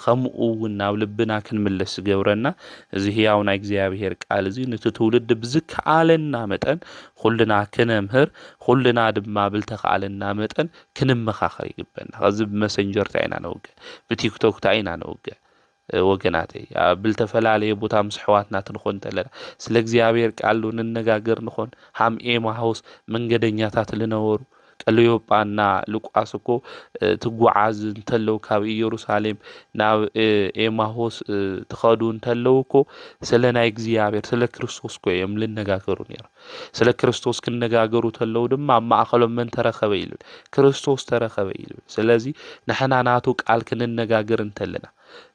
ከምኡውን ናብ ልብና ክንምለስ ገብረና እዚ ህያውና እግዚአብሔር ቃል እዚ ንትውልድ ብዝካአለና መጠን ሁሉና ከነምህር ሁሉና ድማ ብልተኻለና መጠን ክንመኻኸር ይግበና ከዚህ በመሰንጀር ታይና ነው በቲክቶክ ታይና ነው ወገናቴ ብልተፈላለየ ቦታ ምስሕዋትና ትንኾን ተለና ስለ እግዚአብሔር ቃል እንነጋገር ንኾን ሃም ኤማውስ መንገደኛታት ልነበሩ ቀለዮጳና ሉቃስኮ ትጓዓዝ እንተለው ካብ ኢየሩሳሌም ናብ ኤማውስ ተኸዱ እንተለውኮ ስለናይ እግዚአብሔር ስለ ክርስቶስ ኮ የምልነጋገሩ ነበር ስለ ክርስቶስ ክንነጋገሩ ተለው ድማ ማእኸሎም መን ተረኸበ ይሉ ክርስቶስ ተረኸበ ይሉ ስለዚህ ንሕና ናቱ ቃል ክንነጋገር እንተለና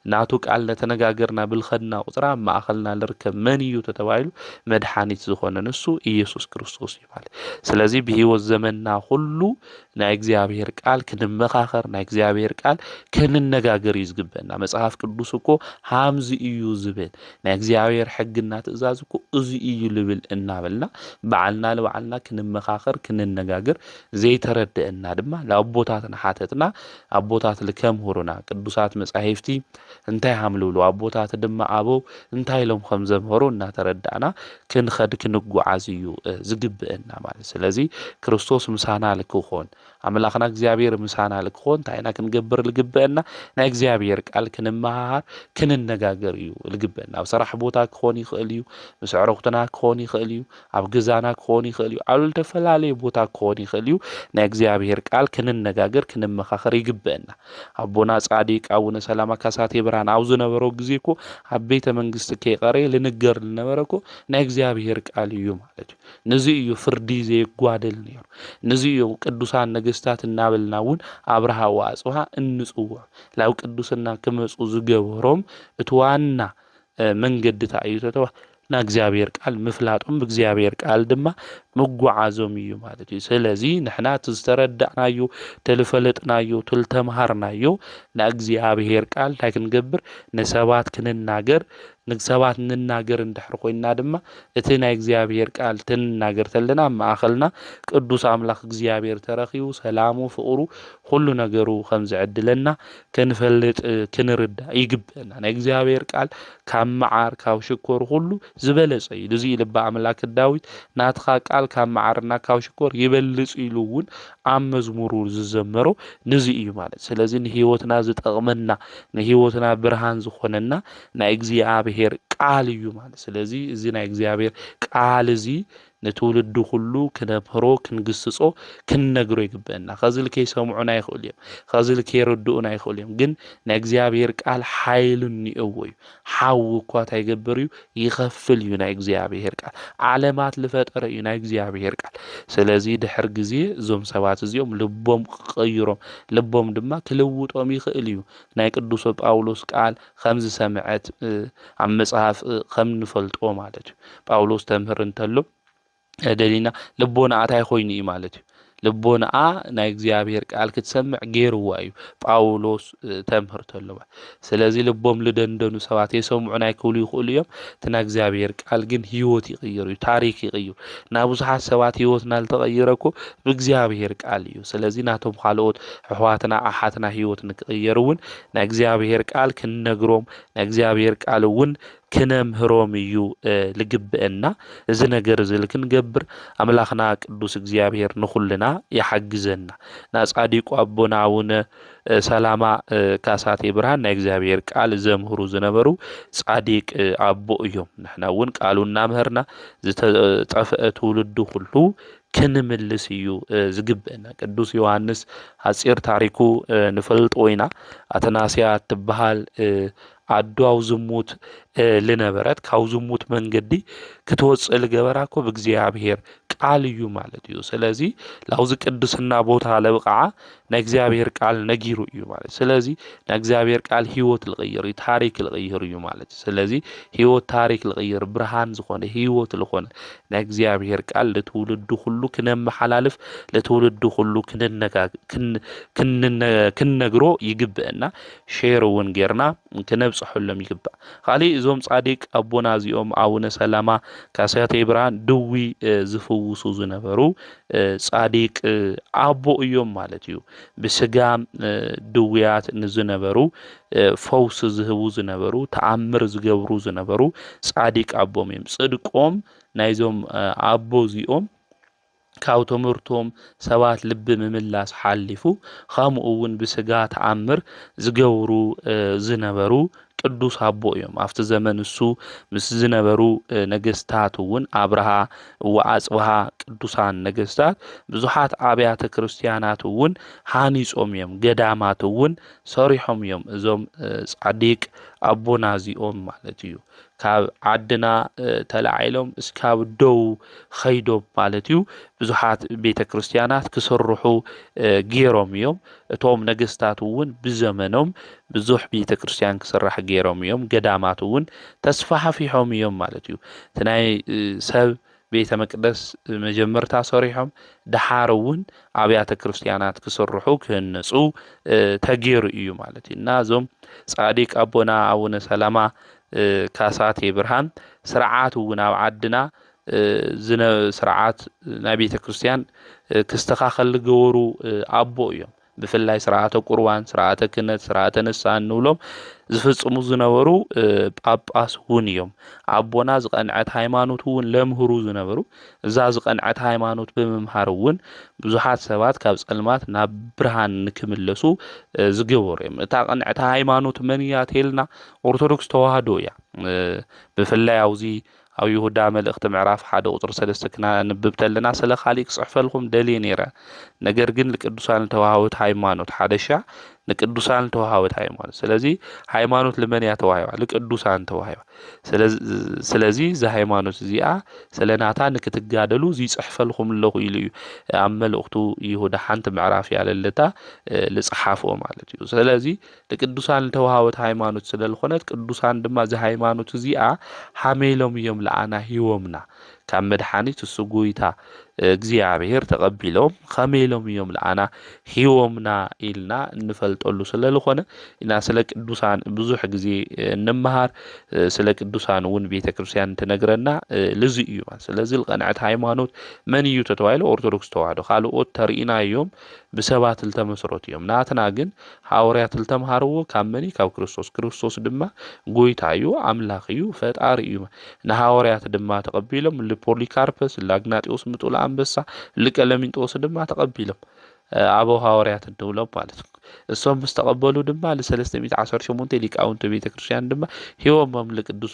ናቱ ቃል ነተነጋገርና ብልኸድና ቁጥራ ማእኸልና ልርከብ መን እዩ ተባሂሉ መድኃኒት ዝኾነ ንሱ ኢየሱስ ክርስቶስ ይባል። ስለዚ ብህይወት ዘመንና ሁሉ ናይ እግዚአብሔር ቃል ክንመኻኸር ናይ እግዚአብሔር ቃል ክንነጋገር ይዝግበና። መጽሐፍ ቅዱስ እኮ ሃምዚ እዩ ዝብል ናይ እግዚአብሔር ሕግና ትእዛዝ እኮ እዚ እዩ ልብል እናበልና በዓልና ለበዓልና ክንመኻኸር ክንነጋገር ዘይተረድአና ድማ ለአቦታትና ሓተትና አቦታት ልከምህሩና ቅዱሳት መጻሕፍቲ እንታይ ሃምልብሉ አቦታት ድማ አበው እንታይ ኢሎም ከም ዘምህሩ እናተረዳእና ክንኸድ ክንጓዓዝ እዩ ዝግብአና ማለት። ስለዚ ክርስቶስ ምሳና ልክኾን አምላኽና እግዚአብሔር ምሳና ልክኾን ታይና ክንገብር ልግብአና ናይ እግዚአብሔር ቃል ክንመሃር ክንነጋገር እዩ ልግብአና። ኣብ ስራሕ ቦታ ክኾን ይኽእል እዩ፣ ምስ ኣዕሩኽትና ክኾን ይኽእል እዩ፣ ኣብ ገዛና ክኾን ይኽእል እዩ፣ ኣብ ዝተፈላለየ ቦታ ክኾን ይኽእል እዩ። ናይ እግዚአብሔር ቃል ክንነጋገር ክንመኻኸር ይግብአና። አቦና ጻዲቅ አቡነ ሰላማ ካሳቴ ብርሃን ኣብ ዝነበሮ ጊዜ እኮ ኣብ ቤተ መንግስቲ ከይቀረ ልንገር ዝነበረ እኮ ናይ እግዚአብሔር ቃል እዩ ማለት እዩ። ነዚ እዩ ፍርዲ ዘይጓደል ነይሩ። ነዚ እዩ ቅዱሳን ነገስታት እናበልና እውን አብርሃ ወአጽብሃ እንጽውዕ ላብ ቅዱስና ክመጹ ዝገበሮም እቲ ዋና መንገድታ እዩ ተባሂሉ ና እግዚአብሔር ቃል ምፍላጦም በእግዚአብሔር ቃል ድማ መጓዓዞም እዩ ማለት እዩ። ስለዚ ንሕና ተዝተረዳእናዮ ተልፈለጥናዮ ተልተምሃርናዮ ና እግዚአብሔር ቃል እንታይ ክንገብር ንሰባት ክንናገር ንሰባት ንናገር እንድሕር ኮይና ድማ እቲ ናይ እግዚአብሔር ቃል ትንናገር ተለና ማእኸልና ቅዱስ አምላኽ እግዚአብሔር ተረኺቡ ሰላሙ ፍቅሩ ሁሉ ነገሩ ከም ዝዕድለና ክንፈልጥ ክንርዳ ይግብአና። ናይ እግዚአብሔር ቃል ካብ መዓር ካብ ሽኮር ሁሉ ዝበለጸ እዩ። እዚ ልባ አምላክ ዳዊት ናትኻ ቃል ካብ መዓርና ካብ ሽኮር ይበልጽ ኢሉ እውን ኣብ መዝሙሩ ዝዘመሮ ንዚ እዩ ማለት። ስለዚ ንህይወትና ዝጠቕመና ንህይወትና ብርሃን ዝኾነና ናይ እግዚአብሔር ቃል እዩ ማለት። ስለዚ እዚ ናይ እግዚአብሔር ቃል እዚ ንትውልዱ ሁሉ ክነምህሮ ክንግስጾ ክንነግሮ ይግብአና። ከዝል ከይሰምዑና ይኽእሉ እዮም፣ ከዝል ከይርድኡና ይኽእሉ እዮም። ግን ናይ እግዚአብሔር ቃል ሓይሉ እኒአዎ እዩ። ሓዊ እኳ ታይገብር እዩ ይኸፍል እዩ ናይ እግዚአብሔር ቃል። ዓለማት ልፈጠረ እዩ ናይ እግዚአብሔር ቃል። ስለዚ ድሕር ጊዜ እዞም ሰባት እዚኦም ልቦም ክቕይሮም ልቦም ድማ ክልውጦም ይኽእል እዩ። ናይ ቅዱስ ጳውሎስ ቃል ከም ዝሰምዐት ኣብ መጽሓፍ ከም ንፈልጦ ማለት እዩ። ጳውሎስ ተምህር እንተሎ ደሊና ልቦና ኣታይ ኮይኑ እዩ ማለት እዩ። ልቦና ናይ እግዚአብሔር ቃል ክትሰምዕ ገይርዋ እዩ ጳውሎስ ተምህር ተሎ። ስለዚ ልቦም ልደንደኑ ሰባት የሰምዑ ናይ ክብሉ ይኽእሉ እዮም። እቲ ናይ እግዚአብሔር ቃል ግን ህይወት ይቕይሩ እዩ፣ ታሪክ ይቕይሩ። ናብ ብዙሓት ሰባት ህይወትና ልተቐይረ እኮ ብእግዚአብሔር ቃል እዩ። ስለዚ ናቶም ካልኦት ኣሕዋትና ኣሓትና ህይወት ንክቕየር እውን ናይ እግዚአብሔር ቃል ክንነግሮም ናይ እግዚአብሔር ቃል እውን ክነምህሮም እዩ ልግብአና። እዚ ነገር እዚ ክንገብር አምላኽና ቅዱስ እግዚአብሔር ንኹልና ይሓግዘና። ና ጻዲቁ አቦና አቡነ ሰላማ ካሳቴ ብርሃን ናይ እግዚአብሔር ቃል ዘምህሩ ዝነበሩ ጻዲቅ አቦ እዮም። ንሕና እውን ቃሉ እናምህርና ዝተጠፍአ ትውልዱ ሁሉ ክንምልስ እዩ ዝግብአና። ቅዱስ ዮሐንስ ሓፂር ታሪኩ ንፈልጦ ኢና። አትናስያ ትበሃል አዶ ኣብ ዝሙት ልነበረት ካብ ዝሙት መንገዲ ክትወፅእ ልገበራ እኮ ብእግዚአብሔር ቃል እዩ ማለት እዩ። ስለዚ ላውዚ ቅድስና ቦታ ለብቃዓ ናይ እግዚአብሔር ቃል ነጊሩ እዩ ማለት። ስለዚ ናይ እግዚአብሔር ቃል ህይወት ልቕይር እዩ፣ ታሪክ ልቕይር እዩ ማለት። ስለዚ ህይወት ታሪክ ልቕይር ብርሃን ዝኾነ ህይወት ዝኾነ ናይ እግዚአብሔር ቃል ለትውልዱ ሁሉ ክነመሓላልፍ ለትውልዱ ሁሉ ክንነግሮ ይግብአና። ሼር እውን ጌርና ክነብጽሐሎም ይግባእ። ካሊእ እዞም ጻዲቅ አቦና እዚኦም አቡነ ሰላማ ካሳቴ ብርሃን ድዊ ዝፍውሱ ዝነበሩ ጻዲቅ አቦ እዮም ማለት እዩ። ብስጋ ድውያት ንዝነበሩ ፈውስ ዝህቡ ዝነበሩ ተአምር ዝገብሩ ዝነበሩ ጻዲቅ አቦም እዮም። ጽድቆም ናይዞም አቦ እዚኦም ካብ ትምህርቶም ሰባት ልቢ ምምላስ ሓሊፉ ከምኡ እውን ብስጋ ተአምር ዝገብሩ ዝነበሩ ቅዱስ አቦ እዮም። ኣብቲ ዘመን እሱ ምስ ዝነበሩ ነገስታት እውን አብርሃ ወአጽብሃ ቅዱሳን ነገስታት ብዙሓት አብያተ ክርስቲያናት እውን ሃኒጾም እዮም፣ ገዳማት እውን ሰሪሖም እዮም እዞም ጻዲቅ አቦና እዚኦም ማለት እዩ። ካብ ዓድና ተላዒሎም እስካብ ደው ኸይዶም ማለት እዩ ብዙሓት ቤተ ክርስቲያናት ክስርሑ ገይሮም እዮም እቶም ነገስታት እውን ብዘመኖም ብዙሕ ቤተ ክርስቲያን ክስራሕ ገይሮም እዮም ገዳማት እውን ተስፋሕፊሖም እዮም ማለት እዩ እቲ ናይ ሰብ ቤተ መቅደስ መጀመርታ ሰሪሖም ድሓር እውን ኣብያተ ክርስቲያናት ክስርሑ ክህነፁ ተገይሩ እዩ ማለት እዩ እና እዞም ጻዲቅ ኣቦና አቡነ ሰላማ ካሳቴ ብርሃን ስርዓት እውን ኣብ ዓድና ስርዓት ናይ ቤተ ክርስቲያን ክስተኻኸል ገበሩ ኣቦ እዮም ብፍላይ ስርዓተ ቁርባን ስርዓተ ክህነት ስርዓተ ንስሓ እንብሎም ዝፍጽሙ ዝነበሩ ጳጳስ እውን እዮም ኣቦና ዝቐንዐት ሃይማኖት እውን ለምህሩ ዝነበሩ እዛ ዝቐንዐት ሃይማኖት ብምምሃር እውን ብዙሓት ሰባት ካብ ጸልማት ናብ ብርሃን ንክምለሱ ዝገበሩ እዮም እታ ቀንዐት ሃይማኖት መን እያ ተይልና ኦርቶዶክስ ተዋህዶ እያ ብፍላይ ኣብዚ ኣብ ይሁዳ መልእኽቲ ምዕራፍ 1 ቁጥር 3 ክናንብብ ተለና ስለ ኻሊቅ ጽሕፈልኩም ደልየ ነይረ ነገር ግን ለቅዱሳን ተዋህዶት ሃይማኖት ሓደሻ ለቅዱሳን ተዋህዶት ሃይማኖት ስለዚ ሃይማኖት ለመን ያ ተዋህባ ለቅዱሳን ተዋህባ ስለዚ ዛ ሃይማኖት እዚኣ ስለናታ ንክትጋደሉ ዝጽሕፈልኩም ለኹ ኢሉ ኣብ መልእኽቱ ይሁዳ ሓንቲ ምዕራፍ ያለለታ ለጽሓፎ ማለት እዩ ስለዚ ለቅዱሳን ተዋህዶት ሃይማኖት ስለልኾነት ቅዱሳን ድማ ዛ ሃይማኖት እዚኣ ሓሜሎም እዮም ለኣና ህይወምና ካብ መድኃኒት እሱ ጎይታ እግዚአብሔር ተቀቢሎም ከመሎም እዮም ለአና ህይወምና ኢልና እንፈልጠሉ ስለልኾነ ኢና ስለ ቅዱሳን ብዙሕ ጊዜ እንመሃር ስለ ቅዱሳን እውን ቤተ ክርስቲያን ትነግረና ለዚ እዩ ስለዚ ልቀንዐት ሃይማኖት መን እዩ ተባይሎ ኦርቶዶክስ ተዋህዶ ካልኦት ተርኢና እዮም ብሰባት ልተመስረቱ እዮም ናትና ግን ሐዋርያት ልተምሃርዎ ካብ መኒ ካብ ክርስቶስ ድማ ጎይታ እዩ አምላኽ እዩ ፈጣሪ እዩ ንሐዋርያት ድማ ተቀቢሎም ለፖሊካርፐስ ለአግናጢዮስ ምጡላ አንበሳ ለቀለሚንጦስ ድማ ተቀቢሎም አቦ ሐዋርያት እንደውለው ማለት ነው እሶም በስተቀበሉ ድማ ለ318 ሊቃውንት ቤተ ክርስቲያን ድማ ህይወም ለቅዱስ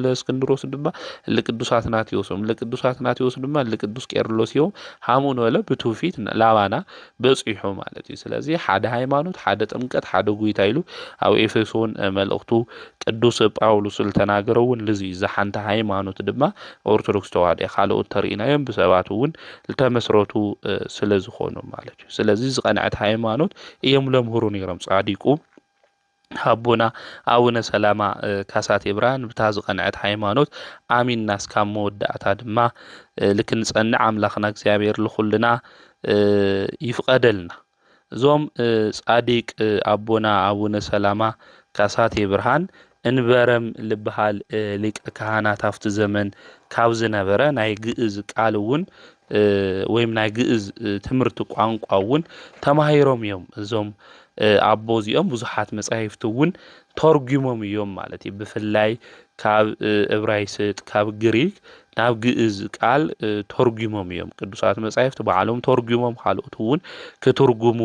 ለእስክንድሮስ ድማ ለቅዱስ አትናቴዎስ ድማ ለቅዱስ ቄርሎስ ይሁን ሃሙን ወለ በትውፊት ላባና በጽሑ ማለት እዩ ስለዚ ሓደ ሃይማኖት ሓደ ጥምቀት ሓደ ጎይታ ኢሉ ኣብ ኤፌሶን መልእኽቱ ቅዱስ ጳውሎስ ተናገረውን ለዚ ዘሓንተ ሃይማኖት ድማ ኦርቶዶክስ ተዋህዶ ካልኦት ተርኢናዮም ብሰባት እውን ለተመስረቱ ስለዝኾኑ ማለት እዩ ስለዚ ዝቀንዐት ሃይማኖት እዮም ለምህሩ ነይሮም ጻዲቁ አቦና አቡነ ሰላማ ካሳቴ ብርሃን ብታ ዝቀንዐት ሃይማኖት አሚንናስ ካብ መወዳእታ ድማ ልክንጸንዕ አምላኽና እግዚአብሔር ለኹልና ይፍቀደልና ዞም ጻዲቅ አቦና አቡነ ሰላማ ካሳቴ ብርሃን እንበረም ልብሃል ሊቀ ካህናት አፍቲ ዘመን ካብ ዝነበረ ናይ ግዕዝ ቃል እውን ወይም ናይ ግዕዝ ትምህርቲ ቋንቋ እውን ተማሂሮም እዮም እዞም አቦ እዚኦም ብዙሓት መጻሕፍቲ እውን ተርጉሞም እዮም ማለት እዩ ብፍላይ ካብ ዕብራይስጥ ካብ ግሪክ ናብ ግዕዝ ቃል ተርጉሞም እዮም ቅዱሳት መጻሕፍቲ በዓሎም ተርጉሞም ካልኦት እውን ክትርጉሙ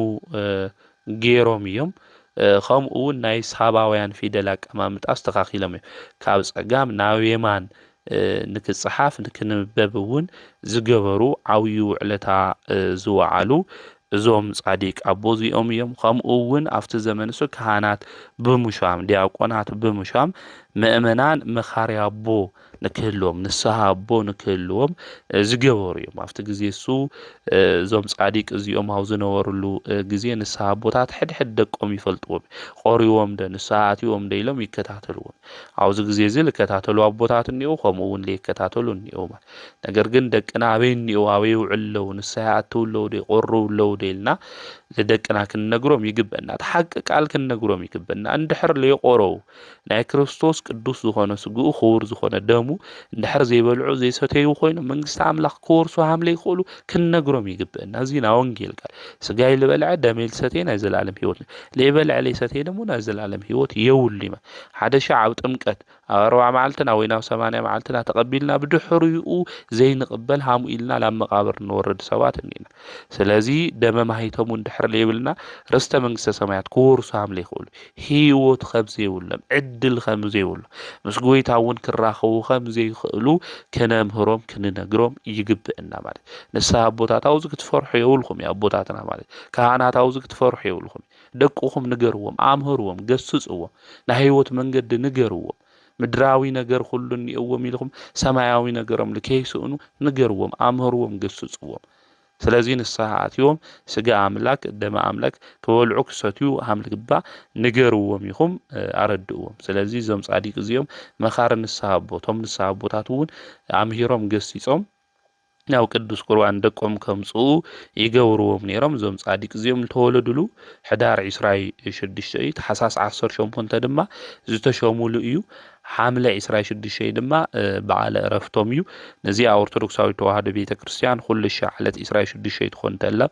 ገይሮም እዮም ከምኡ እውን ናይ ሳባውያን ፊደል አቀማምጣ አስተኻኺሎም ካብ ጸጋም ናብ የማን ንክጽሓፍ ንክንበብ እውን ዝገበሩ ዓብዩ ዕለታ ዝወዓሉ እዞም ጻዲቅ አቦ እዚኦም እዮም ከምኡ እውን ኣብቲ ዘመንሱ ካህናት ብምሻም ዲያቆናት ብምሻም ምእመናን መኻሪ አቦ ንክህልዎም ንስሓ አቦ ንክህልዎም ዝገበሩ እዮም ኣብቲ ግዜ እሱ እዞም ጻዲቅ እዚኦም ኣብ ዝነበሩሉ ግዜ ንስሓ አቦታት ሕድሕድ ደቆም ይፈልጥዎም ቆሪዎም ንስሓ ኣትዮም ኢሎም ይከታተልዎም ኣብዚ ግዜ እዚ ልከታተሉ አቦታት እንየው ከምኡ እውን ለይከታተሉ እንየው ነገር ግን ደቅና ኣበይ እንየው ኣበይ ውዕለው ንስሓ ኣትውለው ቆሩውለው ደልና ለደቅና ክንነግሮም ይግበና ተሐቅ ቃል ክንነግሮም ይግበና እንድሕር ለይቆረው ናይ ክርስቶስ ቅዱስ ዝኾነ ስጉኡ ክቡር ዝኾነ ደሙ እንድሕር ዘይበልዑ ዘይሰተዩ ኮይኑ መንግስቲ አምላኽ ክወርሱ ሃምለ ይኽእሉ ክንነግሮም ይግበና እዚና ወንጌል ቃል ስጋይ ልበልዐ ደሜል ሰተይ ናይ ዘላለም ህይወት ለይበልዐ ለይሰተይ ደሞ ናይ ዘላለም ህይወት የውልማ ሓደ ሻዕ ጥምቀት ኣብ 40 መዓልትና ወይ ናብ 80 መዓልትና ተቀቢልና ብድሕሪኡ ዘይንቅበል ሃሙ ኢልና ላብ መቃብር ንወርድ ሰባት እንና ስለዚ ደመ ማሂተሙ እንድሕር ለይብልና ርስተ መንግስተ ሰማያት ክወርሱ ሃምለ ይኽእሉ ህይወት ከም ዘይውለም ዕድል ከም ዘይውሉ ምስ ጎይታ እውን ክራኸቡ ከም ዘይኽእሉ ከነምህሮም ክንነግሮም ይግብእና ማለት ንስሓ አቦታት ኣውዝ ክትፈርሑ የውልኩም አቦታትና ማለት ካህናት ኣውዝ ክትፈርሑ የውልኩም ደቁኹም ንገርዎም ኣምህርዎም ገስጽዎም ናይ ህይወት መንገዲ ንገርዎም ምድራዊ ነገር ሁሉ እንየዎም ኢልኩም ሰማያዊ ነገሮም ልከይስኡኑ ንገርዎም ኣምህርዎም ገስጽዎም ስለዚህ ንስሓ ኣትዮም ስጋ ኣምላክ ደማ ኣምላክ ክበልዑ ክሰትዩ ሃምልግባ ንገርዎም ኢኹም ኣረድእዎም ስለዚህ ዞም ጻዲቅ እዚኦም መኻር ንስሓ ኣቦቶም ንስሓ ኣቦታት እውን ኣምሂሮም ገሲጾም ያው ቅዱስ ቁርባን ደቆም ከምጽኡ ይገብርዎም ነይሮም ዞም ጻዲቅ እዚኦም ተወለዱሉ ሕዳር 26 ታሕሳስ 18 ድማ ዝተሾሙሉ እዩ ሓምለ 26 ድማ በዓለ ዕረፍቶም እዩ ነዚ ኦርቶዶክሳዊ ተዋህዶ ቤተክርስቲያን ኩሉ ሻዕለት 26 ትኾን ተላ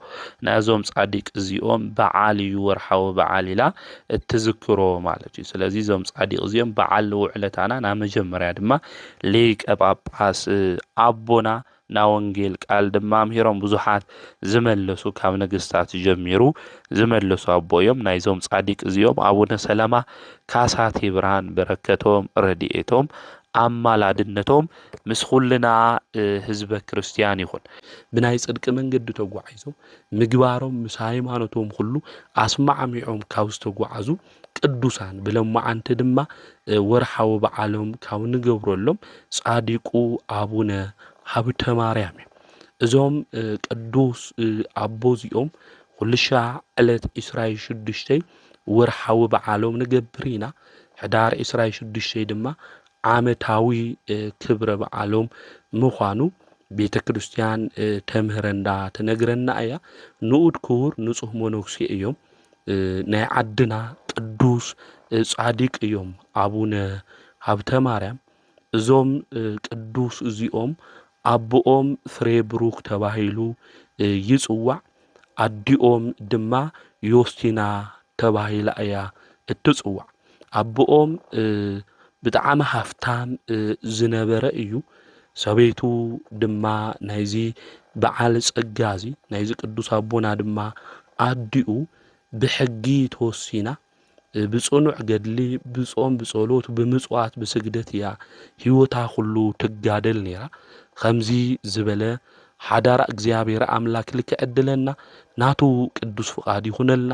ናዞም ጻዲቅ እዚኦም በዓል እዩ ወርሓዊ በዓል ኢላ እትዝክሮ ማለት እዩ ስለዚህ ዞም ጻዲቅ እዚኦም በዓል ውዕለታና ና መጀመርያ ድማ ሊቀ ጳጳስ ኣቦና ና ወንጌል ቃል ድማ ኣምሂሮም ብዙሓት ዝመለሱ ካብ ነገስታት ጀሚሩ ዝመለሱ ኣቦዮም ናይዞም ጻዲቅ እዚኦም ኣቡነ ሰላማ ካሳቴ ብርሃን በረከቶም ረድኤቶም ኣማላድነቶም ምስ ኩልና ህዝበ ክርስቲያን ይኹን ብናይ ጽድቂ መንገዲ ተጓዒዞም ምግባሮም ምስ ሃይማኖቶም ሁሉ ኣስማዕሚዖም ካብ ዝተጓዓዙ ቅዱሳን ብለማዓንቲ ድማ ወርሓዊ በዓሎም ካብ ንገብረሎም ጻዲቁ ኣቡነ ሀብተ ማርያም እዞም ቅዱስ ኣቦዚኦም ኩልሻ ዕለት 26 ወርሓዊ በዓሎም ንገብሪና ሕዳር 26 ድማ ዓመታዊ ክብረ በዓሎም ምዃኑ ቤተ ክርስቲያን ተምህረንዳ ተነግረና እያ ንኡድ ክቡር ንጹህ ሞኖክሲ እዮም ናይ ዓድና ቅዱስ ጻዲቅ እዮም ኣቡነ ሀብተ ማርያም እዞም ቅዱስ እዚኦም ኣቦኦም ፍሬ ብሩክ ተባሂሉ ይጽዋዕ ኣዲኦም ድማ ዮስቲና ተባሂላ እያ እትጽዋዕ ኣቦኦም ብጣዕሚ ሃፍታም ዝነበረ እዩ ሰበይቱ ድማ ናይዚ በዓል ጸጋዚ ናይዚ ቅዱስ ኣቦና ድማ ኣዲኡ ብሕጊ ተወሲና ብጽኑዕ ገድሊ ብጾም ብጸሎት ብምጽዋት ብስግደት እያ ህይወታ ሁሉ ትጋደል ነይራ ከምዚ ዝበለ ሓዳር እግዚአብሔር ኣምላክ ልክዕድለና ናቱ ቅዱስ ፍቃድ ይኹነልና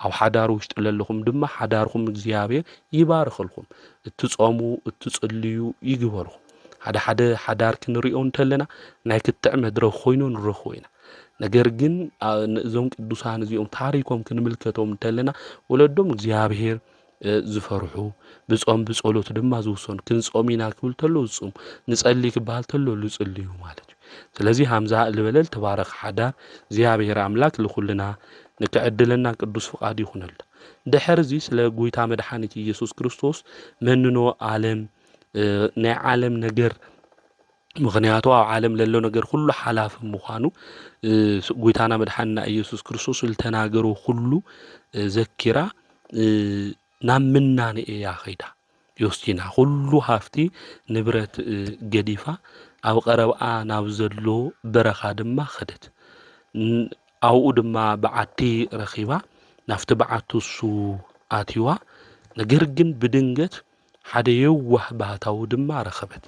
ኣብ ሓዳር ውሽጥ ለለኹም ድማ ሓዳርኩም እግዚአብሔር ይባርኽልኩም እትጾሙ እትጽልዩ ይግበርኩም ሓደ ሓዳር ክንሪኦ እንተለና ናይ ክትዕ መድረኽ ኮይኑ ንረኽቦ ኢና ነገር ግን እዞም ቅዱሳን እዚኦም ታሪኮም ክንምልከቶም እንተለና ወለዶም እግዚአብሔር ዝፈርሑ ብጾም ብጸሎት ድማ ዝውሰኑ ክንጾም ኢና ክብል ተሎ ዝጾም ንጸሊ ክባል ተሎ ዝጽልዩ ማለት እዩ ስለዚህ ሃምዛ ልበለል ተባረኽ ሓዳር እግዚአብሔር ኣምላክ ለኹልና ንክዕድለና ቅዱስ ፍቃድ ይኹነልና ድሕርዚ ስለ ጎይታ መድኃኒት ኢየሱስ ክርስቶስ መንኖ ዓለም ናይ ዓለም ነገር ምክንያቱ ኣብ ዓለም ለሎ ነገር ሁሉ ሓላፍ ምዃኑ ጎይታና መድኃኒትና ኢየሱስ ክርስቶስ ዝተናገሩ ሁሉ ዘኪራ ናብ ምናኔ እያ ኸይዳ ዮስቲና ሁሉ ሃፍቲ ንብረት ገዲፋ ኣብ ቀረብኣ ናብ ዘሎ በረኻ ድማ ኸደት ኣብኡ ድማ በዓቲ ረኺባ ናፍቲ በዓቱ እሱ ኣትዋ ነገር ግን ብድንገት ሓደ የዋህ ባህታዊ ድማ ረኸበት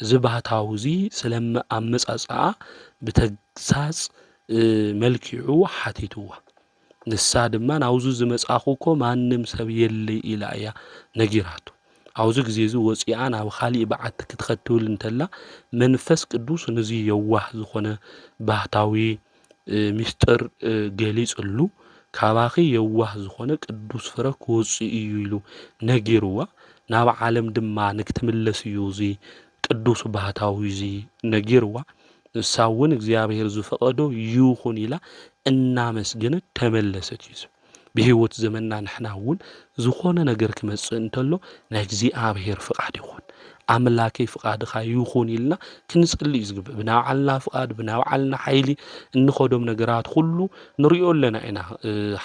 እዚ ባህታዊ እዚ ስለማ ኣመጻጽኣ ብተግሳጽ መልክዑ ሓቲትዋ ንሳ ድማ ናውዙ ዝመጻኹኮ ማንም ሰብ የለይ ኢላ እያ ነጊራቱ ኣውዚ ግዜ እዚ ወፂኣ ናብ ኻሊእ በዓቲ ክትኸትብል እንተላ መንፈስ ቅዱስ ነዚ የዋህ ዝኾነ ባህታዊ ሚስጥር ገሊጽሉ ካባኺ የዋህ ዝኾነ ቅዱስ ፍረ ክወፅእ እዩ ኢሉ ነጊርዋ ናብ ዓለም ድማ ንክትምለስ እዩ እዚ ቅዱስ ባህታዊ እዚ ነጊርዋ ንሳውን እግዚአብሔር ዝፈቀዶ ይኹን ኢላ እናመስገነት ተመለሰት እዩ ብህይወት ዘመንና ንሕናውን ዝኾነ ነገር ክመጽእ እንተሎ ናይ እግዚአብሔር ፍቃድ ይኹን ኣምላከይ ፍቃድኻ ይኹን ኢልና ክንጽልይ ዝግብእ ብናብዓልና ፍቃድ ብናብዓልና ሓይሊ እንኸዶም ነገራት ሁሉ ንሪኦ ኣለና ኢና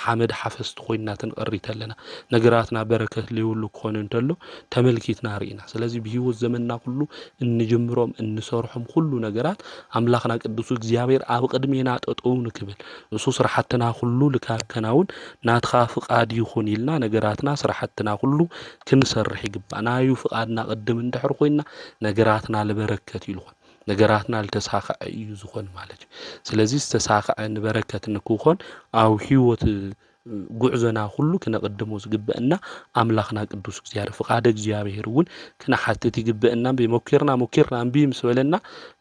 ሓመድ ሓፈስቲ ኮይና ትንቀሪት ኣለና ነገራትና በረከት ሊውሉ ክኾን እንተሎ ተመልኪትና ርኢና ስለዚህ ብህይወት ዘመንና ሁሉ እንጅምሮም እንሰርሖም ሁሉ ነገራት ኣምላኽና ቅዱስ እግዚአብሔር ኣብ ቅድሜና ጠጠው ንክብል እሱ ስራሕትና ሁሉ ልካከናውን ናትኻ ፍቃድ ይኹን ኢልና ነገራትና ስራሕትና ሁሉ ክንሰርሕ ይግባእ ናዩ ፍቃድና ቅድም እንድሕር ኮይና ነገራትና ለበረከት ይልኾን ነገራትና ለተሳኸዐ እዩ ዝኾን ማለት እዩ ስለዚህ ዝተሳኸዐ ንበረከት ንክኾን ኣብ ህይወት ጉዕዞና ሁሉ ክነቅድሞ ዝግበአና ኣምላኽና ቅዱስ እግዚአብሔር ፍቃደ እግዚአብሔር እውን ክነሓትት ይግበአና ብሞኪርና እምቢ ምስ በለና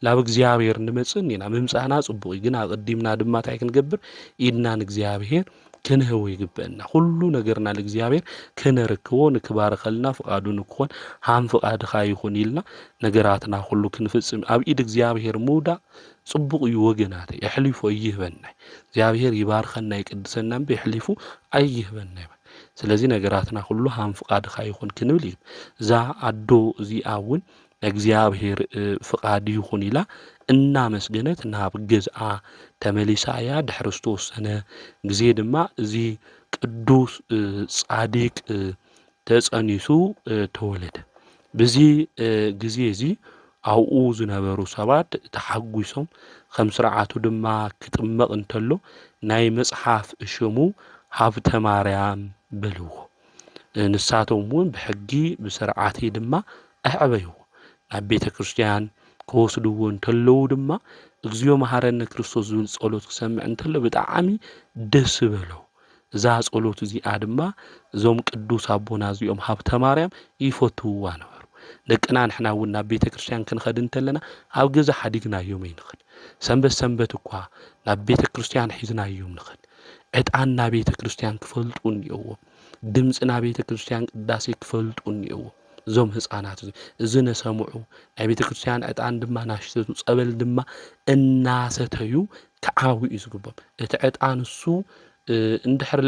ላብ እግዚአብሔር ንመጽእ ኢና ምምጻእና ጽቡቕ ግን ኣቀዲምና ድማ ታይ ክንገብር ኢድና ንእግዚአብሔር ክንህቦ ይግበአና ሁሉ ነገርና ለእግዚአብሔር ከነርክቦ ንክባረኸልና ፍቃዱ ንክኾን ሃም ፍቃድኻ ይኹን ኢልና ነገራትና ሁሉ ክንፍጽም ኣብ ኢድ እግዚአብሔር ምውዳእ ጽቡቕ እዩ ወገናት ይሕሊፉ ይህበና እግዚአብሔር ይባርከና ይቅድሰና በይሕሊፉ አይህበና ስለዚህ ነገራትና ሁሉ ሃም ፍቃድኻ ይኹን ክንብል እዩ ዛ ኣዶ እዚኣውን እግዚአብሔር ፍቃድ ይኹን ኢላ እና መስገነት ናብ ገዝኣ ተመሊሳያ ድሕርስቶስ ሰነ ግዜ ድማ እዚ ቅዱስ ጻዲቅ ተጸኒሱ ተወለደ በዚ ግዜ እዚ ኣብኡ ዝነበሩ ሰባት ተሓጒሶም ከም ስርዓቱ ድማ ክጥመቕ እንተሎ ናይ መጽሓፍ ሽሙ ሃብተ ማርያም በልዎ ንሳቶም እውን ብሕጊ ብስርዓት ድማ ኣዕበይዎ ናብ ቤተ ክርስቲያን ከወስድዎ እንተለው ድማ እግዚኦ መሐረነ ክርስቶስ ዝብል ጸሎት ክሰምዕ እንተሎ ብጣዕሚ ደስ በሎ እዛ ጸሎት እዚኣ ድማ እዞም ቅዱስ ኣቦና እዚኦም ሃብተ ማርያም ይፈትውዋ ነበሩ ደቅና ንሕና እውን ናብ ቤተ ክርስቲያን ክንኸድ እንተለና ኣብ ገዛ ሓዲግናዮም ይንኸድ ሰንበት እኳ ናብ ቤተ ክርስቲያን ሒዝናዮም ንኸድ ዕጣን ናብ ቤተ ክርስቲያን ክፈልጡ እኒአዎም ድምፂ ናብ ቤተ ክርስቲያን ቅዳሴ ክፈልጡ እኒአዎም ዞም ህፃናት እዚ ነሰምዑ ናይ ቤተ ክርስቲያን ዕጣን ድማ ናሽተቱ ጸበል ድማ እናሰተዩ ከዓዊኡ ዝግቦም እቲ ዕጣን እሱ እንድሕር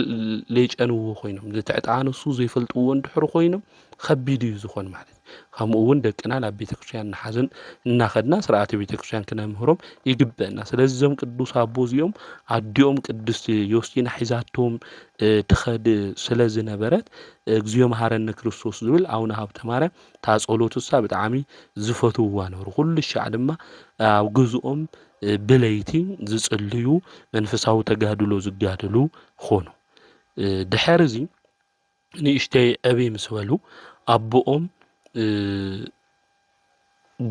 ለይጨንዎ ኮይኖም እቲ ዕጣን እሱ ዘይፈልጥዎ እንድሕር ኮይኖም ከቢድ እዩ ዝኾን ማለት ከምኡ እውን ደቅና ናብ ቤተ ክርስቲያን ንሓዘን እናኸድና ስርዓተ ቤተ ክርስቲያን ክነምህሮም ይግበአና ስለዚህ ዞም ቅዱስ ኣቦ እዚኦም ኣዲኦም ቅድስት ዮስቲና ሒዛቶም ትኸድ ስለ ዝነበረት እግዚኦ መሐረነ ክርስቶስ ዝብል ኣቡነ ሃብተ ማርያም ታጸሎቱሳ ብጣዕሚ ዝፈትውዋ ነበሩ ኩሉ ሻዕ ድማ ኣብ ገዝኦም ብለይቲ ዝጽልዩ መንፈሳዊ ተጋድሎ ዝጋድሉ ኾኑ ድሕሪ እዚ ንእሽተይ ዕብይ ምስ በሉ ኣቦኦም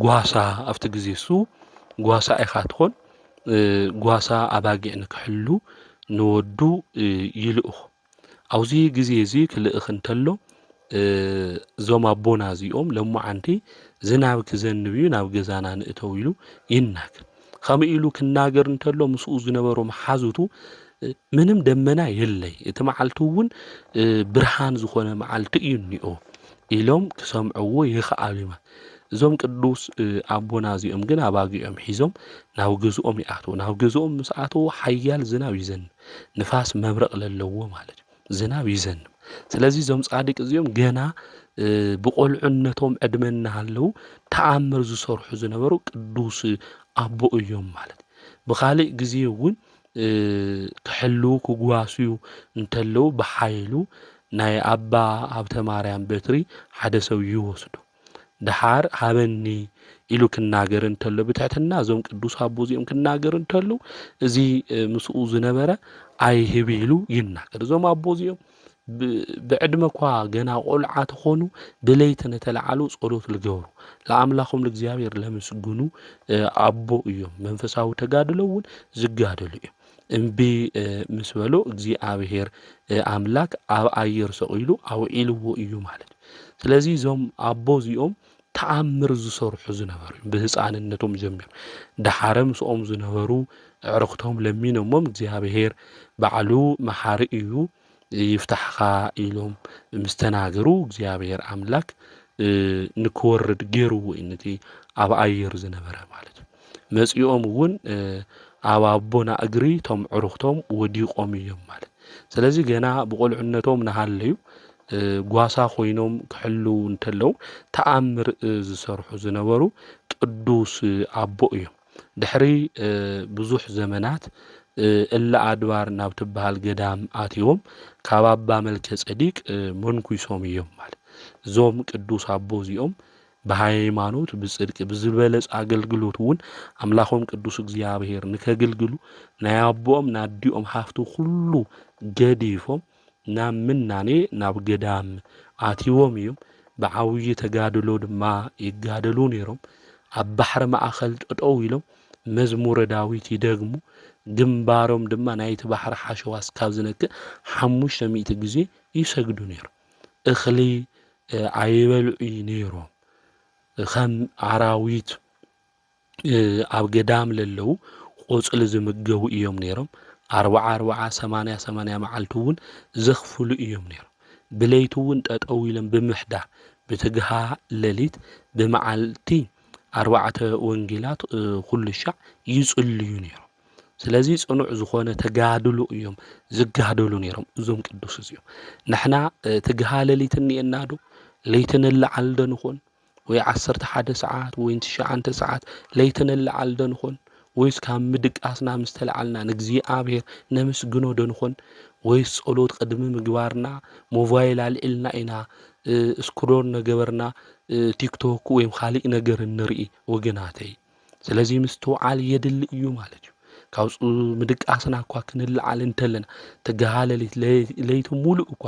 ጓሳ ኣብቲ ግዜ እሱ ጓሳ ኢኻ ትኾን ጓሳ ኣባጊዕ ንክሕሉ ንወዱ ይልእኹ ኣብዚ ግዜ እዚ ክልእኽ እንተሎ ዞም ኣቦና እዚኦም ለሞዓንቲ ዝናብ ክዘንብ እዩ ናብ ገዛና ንእተው ኢሉ ይናገር ከምኡ ኢሉ ክናገር እንተሎ ምስኡ ዝነበሩ መሓዙቱ ምንም ደመና የለይ እቲ መዓልቲ እውን ብርሃን ዝኾነ መዓልቲ እዩ እኒኦ ኢሎም ክሰምዕዎ ይኽኣሉ እዞም ቅዱስ ኣቦና እዚኦም ግን ኣባጊዖም ሒዞም ናብ ገዝኦም ይኣትዉ ናብ ገዝኦም ምስ ኣተዉ ሓያል ዝናብ ይዘንብ ንፋስ መብረቕ ለለዎ ማለት እዩ ዝናብ ይዘንብ ስለዚ እዞም ጻዲቅ እዚኦም ገና ብቆልዑነቶም ዕድመ እናሃለዉ ተኣምር ዝሰርሑ ዝነበሩ ቅዱስ ኣቦ እዮም ማለት ብኻሊእ ግዜ እውን ክሕሉ ክጓስዩ እንተለው ብሓይሉ ናይ ኣባ ሃብተ ማርያም በትሪ ሓደ ሰብ ይወስዱ ድሓር ሃበኒ ኢሉ ክናገር እንተሎ ብትሕትና እዞም ቅዱስ ኣቦ እዚኦም ክናገር እንተሎ እዚ ምስኡ ዝነበረ ኣይህብ ኢሉ ይናገር እዞም ኣቦ እዚኦም ብዕድመ እኳ ገና ቆልዓት ኾኑ ብለይቲ ነተለዓሉ ጸሎት ዝገብሩ ለኣምላኾም ለእግዚአብሔር ለመስግኑ ኣቦ እዮም መንፈሳዊ ተጋድሎ እውን ዝጋደሉ እዮም እምቢ ምስ በሎ እግዚአብሔር ኣምላክ ኣብ ኣየር ሰቂሉ ኣውዒልዎ እዩ ማለት ስለዚ እዞም ኣቦ እዚኦም ተኣምር ዝሰርሑ ዝነበሩ ብህፃንነቶም ጀሚሩ ድሓረ ምስኦም ዝነበሩ ዕርክቶም ለሚኖሞም እግዚአብሔር ባዕሉ መሓሪ እዩ ይፍታሕኻ ኢሎም ምስተናገሩ እግዚአብሔር ኣምላክ ንክወርድ ገይርዎ ነቲ ኣብ ኣየር ዝነበረ ማለት መጽኦም እውን ኣብ ኣቦና እግሪ ቶም ዕርክቶም ወዲቆም እዮም ማለት ስለዚ ገና ብቆልዑነቶም ናሃለዩ ጓሳ ኮይኖም ክሕሉ እንተለው ተኣምር ዝሰርሑ ዝነበሩ ቅዱስ ኣቦ እዮም ድሕሪ ብዙሕ ዘመናት እላ ኣድባር ናብ ትበሃል ገዳም ኣትዮም ካብ ኣባ መልከ ጸዲቅ መንኩሶም እዮም ማለት ዞም ቅዱስ ኣቦ እዚኦም በሃይማኖት ብጽድቅ ብዝበለጽ አገልግሎት እውን አምላኾም ቅዱስ እግዚአብሔር ንከገልግሉ ናይ አቦኦም ናዲኦም ሃፍቱ ሁሉ ገዲፎም ናብ ምናኔ ናብ ገዳም ኣትዎም እዮም ብዓውይ ተጋድሎ ድማ ይጋደሉ ነይሮም ኣብ ባሕሪ ማእኸል ጠጠው ኢሎም መዝሙረ ዳዊት ይደግሙ ግንባሮም ድማ ናይቲ ባሕሪ ሓሸዋ እስካብ ዝነክእ 500 ግዜ ይሰግዱ ነይሮም እኽሊ ኣይበልዑ ነይሮም ከም ኣራዊት ኣብ ገዳም ለለው ቆጽሊ ዝምገቡ እዮም ነይሮም 40 መዓልቲ እውን ዘኽፍሉ እዮም ነይሮም ብለይቲ እውን ጠጠው ኢሎም ብምሕዳር ብትግሃ ሌሊት ብመዓልቲ 4 ወንጌላት ኩሉ ሻዕ ይጽልዩ ነይሮም ስለዚ ጽኑዕ ዝኾነ ተጋድሉ እዮም ዝጋደሉ ነይሮም እዞም ቅዱስ እዚኦም ንሕና ትግሃ ሌሊት እንኤናዶ ለይትን ለዓል ዶ ንኾን ወይ 11 ሰዓት ወይ 9 ሰዓት ለይትን ለዓል ዶ ንኾን ወይስ ካብ ምድቃስና ምስተለዓልና ንእግዚአብሔር ነመስግኖ ዶ ንኾን ወይስ ጸሎት ቅድሚ ምግባርና ሞባይል አልዒልና ኢና ስክሮል ነገርና ቲክቶክ ወይ ካልእ ነገር ንርኢ ወገናተይ ስለዚ ምስተውዓል የድሊ እዩ ማለት እዩ ካብ ምድቃስና እኳ ክንለዓል እንተለና ትግሃ ሌሊት ለይቲ ሙሉእ እኳ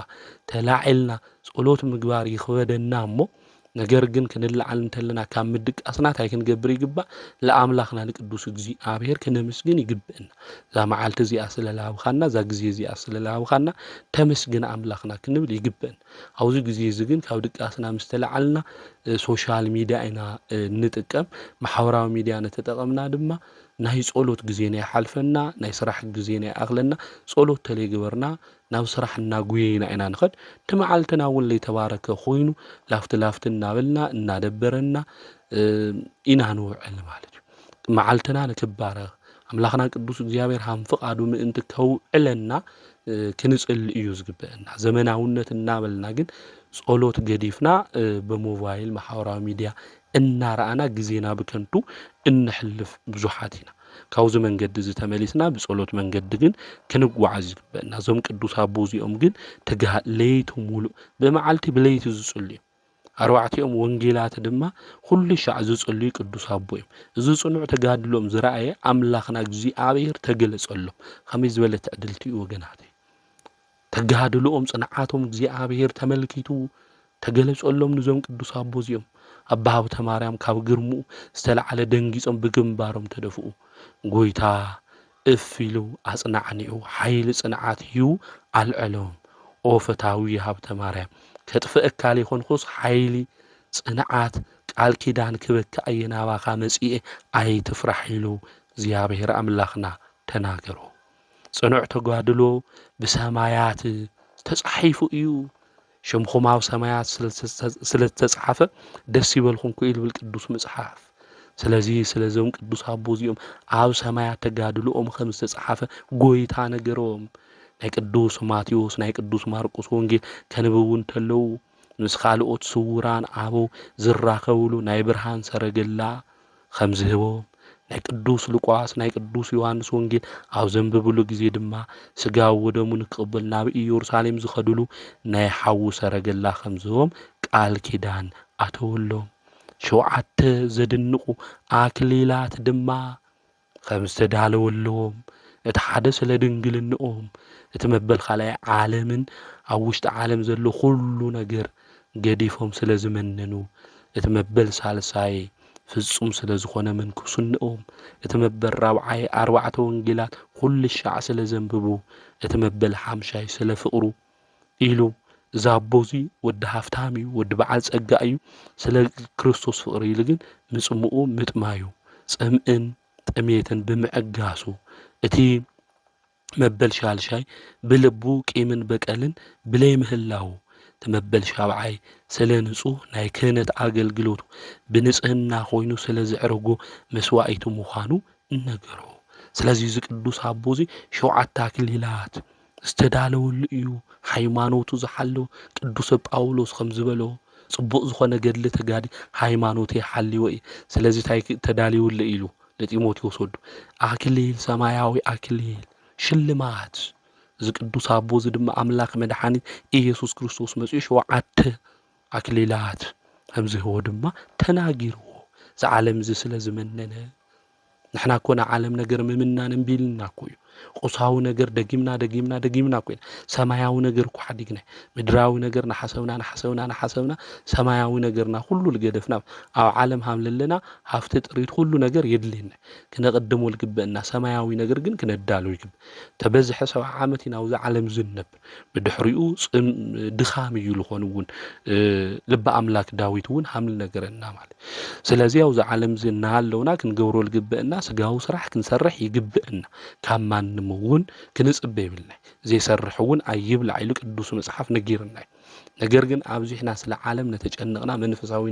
ተላዒልና ጸሎት ምግባር ይኽበደና እሞ ነገር ግን ክንለዓል እንተለና ካብ ምድቃስና ታይ ክንገብር ይግባእ ለኣምላኽና ንቅዱስ እግዚአብሔር ክነመስግን ይግብአና ዛ መዓልቲ እዚኣ ስለላሃብኻና ዛ ግዜ እዚኣ ስለላሃብኻና ተመስግን ኣምላኽና ክንብል ይግብአና ኣብዚ ግዜ እዚ ግን ካብ ድቃስና ምስተለዓልና ሶሻል ሚድያ ኢና ንጥቀም ማሕበራዊ ሚድያ ነተጠቐምና ድማ ናይ ጸሎት ግዜና ይሓልፈና ናይ ስራሕ ግዜና ይኣኽለና ጸሎት ተለይግበርና ናብ ስራሕ እናጉየና ኢና ንኸድ ትመዓልትና እውን ለይተባረከ ኮይኑ ላፍቲ እናበልና እናደበረና ኢና ንውዕል ማለት እዩ መዓልትና ንክባረኽ ኣምላኽና ቅዱስ እግዚአብሔር ሃም ፍቓዱ ምእንቲ ከውዕለና ክንጽሊ እዩ ዝግበአና ዘመናውነት እናበልና ግን ጸሎት ገዲፍና በሞባይል ማሕበራዊ ሚድያ እናረኣና ግዜና ብከንቱ እንሕልፍ ብዙሓት ኢና ካብዚ መንገዲ ዝተመሊስና ብጸሎት መንገዲ ግን ክንጓዓዝ ይግበአና እዞም ቅዱስ ኣቦ እዚኦም ግን ትግሃ ለይቲ ሙሉእ ብመዓልቲ ብለይቲ ዝጽልዩ ኣርባዕቲኦም ወንጌላት ድማ ኩሉ ሻዕ ዝጽልዩ ቅዱስ ኣቦ እዮም እዚ ጽኑዕ ተጋድሎም ዝረኣየ ኣምላኽና እግዚአብሔር ተገለጸሎም ከመይ ዝበለ ትዕድልቲ እዩ ወገናተይ ተጋድሎም ጽንዓቶም እግዚአብሔር ተመልኪቱ ተገለጸሎም ንዞም ቅዱስ ኣቦ እዚኦም ኣባ ሃብተ ማርያም ካብ ግርምኡ ዝተለዓለ ደንጊጾም ብግንባሮም ተደፍኡ ጎይታ እፍ ኢሉ ኣጽናዕኒዑ ሓይሊ ጽንዓት እዩ ኣልዕሎም ኦ ፈታዊ ሃብተ ማርያም ከጥፍእካ ለይኮንኩስ ሓይሊ ጽንዓት ቃል ኪዳን ክበካ ኣየናባኻ መጺኤ ኣይትፍራሕ ኢሉ እግዚአብሔር ኣምላኽና ተናገሮ ጽኑዕ ተጋድሎ ብሰማያት ተጻሒፉ እዩ ሽምኹም ኣብ ሰማያት ስለተጻሓፈ ደስ ይበልኩም ኢሉ ቅዱስ መጽሓፍ ስለዚ ስለዞም ቅዱስ ኣቦ እዚኦም ኣብ ሰማያት ተጋድሎኦም ከም ዝተጻሓፈ ጎይታ ነገሮም ናይ ቅዱስ ማቴዎስ ናይ ቅዱስ ማርቆስ ወንጌል ከንብውን ተለው ምስ ካልኦት ስውራን ኣበው ዝራኸብሉ ናይ ብርሃን ሰረገላ ከም ዝህቦም ናይ ቅዱስ ሉቃስ ናይ ቅዱስ ዮሐንስ ወንጌል ኣብ ዘንብብሉ ግዜ ድማ ስጋው ወደሙ ንክቕበል ናብ ኢየሩሳሌም ዝኸድሉ ናይ ሓዊ ሰረገላ ከም ዝህቦም ቃል ኪዳን ኣተወሎም 7 ዘድንቁ ኣክሊላት ድማ ከም ዝተዳለወሎም እቲ ሓደ ስለ ድንግልንኦም እቲ መበል ካልኣይ ዓለምን ኣብ ውሽጢ ዓለም ዘሎ ኩሉ ነገር ገዲፎም ስለ ዝመነኑ እቲ መበል ሳልሳይ ፍጹም ስለ ዝኾነ መንኩስንኦም እቲ መበል ራብዓይ 4 ወንጌላት ኩሉ ሻዕ ስለ ዘንብቡ እቲ መበል ሓምሻይ ስለ ፍቕሩ ኢሉ እዛ ኣቦዚ ወዲ ሃፍታም እዩ ወዲ በዓል ጸጋ እዩ ስለ ክርስቶስ ፍቕሪ ኢሉ ግን ምጽምኡ ምጥማዩ ጽምእን ጥሜትን ብምዕጋሱ እቲ መበል ሻልሻይ ብልቡ ቂምን በቀልን ብለይ ምህላው ተመበል ሻብዓይ ስለ ንጹህ ናይ ክህነት አገልግሎቱ ብንጽህና ኮይኑ ስለ ዝዕርጎ መስዋዕቱ ምዃኑ እነገሮ ስለዚህ ቅዱስ አቦዚ 7 አክሊላት ዝተዳለወሉ እዩ ሃይማኖቱ ዝሓለው ቅዱስ ጳውሎስ ከም ዝበሎ ጽቡቕ ዝኾነ ገድሊ ተጋዲ ሃይማኖቴ ሓልዮ ስለዚህ ታይ ተዳልዩሉ ኢሉ ለጢሞቴዎስ ወዱ አክሊል ሰማያዊ አክሊል ሽልማት ዝቅዱስ አቦዚ ድማ አምላክ መድኃኒት ኢየሱስ ክርስቶስ መጽኡ 7 አክሊላት ከም ዝህቦ ድማ ተናጊርዎ ዘዓለም ስለ ዝመነነ ንሕና ኮና ዓለም ነገር ምምናን እምቢልና ኮዩ ቁሳዊ ነገር ደጊምና ኮይና ሰማያዊ ነገር እኮ ሓዲግና ምድራዊ ነገር ናሓሰብና ሰማያዊ ነገርና ሁሉ ልገደፍና ኣብ ዓለም ሃምለለና ሃፍቲ ጥሪት ሁሉ ነገር የድልየና ክነቀድሞ ልግበአና ሰማያዊ ነገር ግን ክነዳሉ ይግብ ተበዝሐ 70 ዓመት ናውዛ ዓለም ዝነብር ብድሕሪኡ ድኻም እዩ ልኾን እውን ልበ ኣምላክ ዳዊት እውን ሃምል ነገረና ማለት ስለዚ ኣብዛ ዓለም ዝናሃለውና ክንገብሮ ልግበአና ስጋዊ ስራሕ ክንሰርሕ ይግበአና ካብ ማንም እውን ክንጽበ ይብልና ዘይሰርሕ እውን ኣይብላ ኢሉ ቅዱስ መጽሓፍ ነጊርና ነገር ግን ኣብዚሕና ስለ ዓለም ነተጨነቕና መንፈሳዊ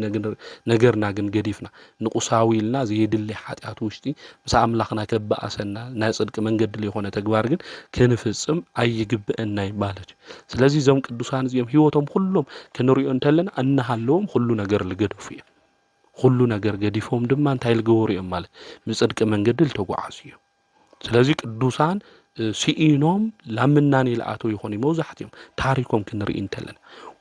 ነገርና ግን ገዲፍና ንቁሳዊ ኢልና ዝየድሊ ሓጢኣት ውሽጢ ምስ ኣምላኽና ከበኣሰና ናይ ጽድቂ መንገዲ ለይኾነ ተግባር ግን ክንፍጽም ኣይግበአና ማለት እዩ ስለዚ እዞም ቅዱሳን እዚኦም ህይወቶም ሁሎም ክንሪኦ እንተለና እናሃለዎም ሁሉ ነገር ልገደፉ እዮም ሁሉ ነገር ገዲፎም ድማ እንታይ ልገበሩ እዮም ማለት ብጽድቂ መንገዲ ልተጓዓዙ እዮም ስለዚ ቅዱሳን ሲኢኖም ላምናን ይልኣቶ ይኾኑ መውዛሕትኦም ታሪኮም ክንርኢ እንተለና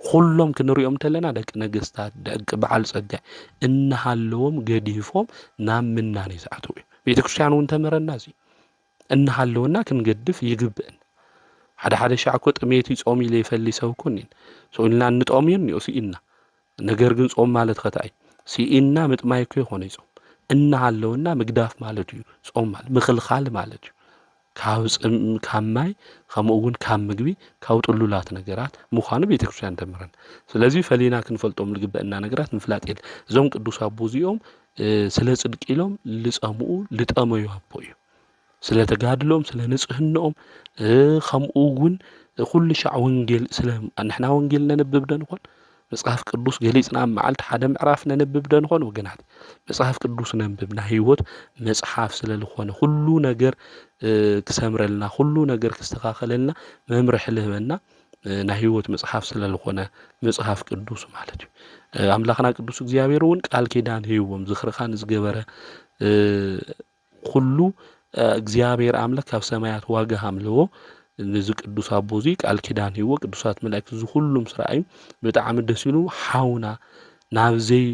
ሁሎም ክንሪኦም እንተለና ደቂ ነገስታት ደቂ በዓል ጸጋይ እናሃለዎም ገዲፎም ናብ ምናን ይዝኣተው እዮም ቤተክርስቲያን እውን ተመረና እዚ እናሃለውና ክንገድፍ ይግብአን ሓደ ሻዕኮ ጥሜት ጾም ኢለ ይፈልሰው ኮኒን ሶኢልና እንጦምየን ነው ሲኢና ነገር ግን ጾም ማለት ከታይ ሲኢና ምጥማይኮ ይሆነ ጾም እናሃለውና ምግዳፍ ማለት እዩ ጾም ማለት ምኽልኻል ማለት እዩ ካብ ማይ ከምኡውን ካብ ምግቢ ካብ ጥሉላት ነገራት ምዃኑ ቤተክርስቲያን ተምረን ስለዚ ፈሊና ክንፈልጦም ልግበአና ነገራት ምፍላጥ የለ እዞም ቅዱስ ኣቦ እዚኦም ስለ ጽድቂ ኢሎም ልጸምኡ ልጠመዩ ኣቦ እዩ ስለ ተጋድሎም ስለ ንጽህናኦም ከምኡውን ኩሉ ሻዕ ወንጌል ስለ ንሕና ወንጌል ነንብብ ደንኾን መጽሐፍ ቅዱስ ገሊጽና መዓልቲ ሓደ ምዕራፍ ነንብብ ደንኾን ወገናት መጽሐፍ ቅዱስ ነንብብና ህይወት መጽሐፍ ስለልኾነ ሁሉ ነገር ክሰምረልና ሁሉ ነገር ክስተኻኸለልና መምርሕ ልህበና ናይ ህይወት መጽሐፍ ስለልኾነ መጽሐፍ ቅዱስ ማለት እዩ ኣምላኽና ቅዱስ እግዚአብሔር እውን ቃል ኪዳን ህይወም ዝኽርኻን ዝገበረ ሁሉ እግዚአብሔር ኣምላክ ካብ ሰማያት ዋጋ ሃምልዎ ንዚ ቅዱስ ኣቦዚ ቃል ኪዳን ህይወ ቅዱሳት መላእክት ዝሁሉም ስራይ ብጣዕሚ ደስ ይሉ ሓውና ናብዘይ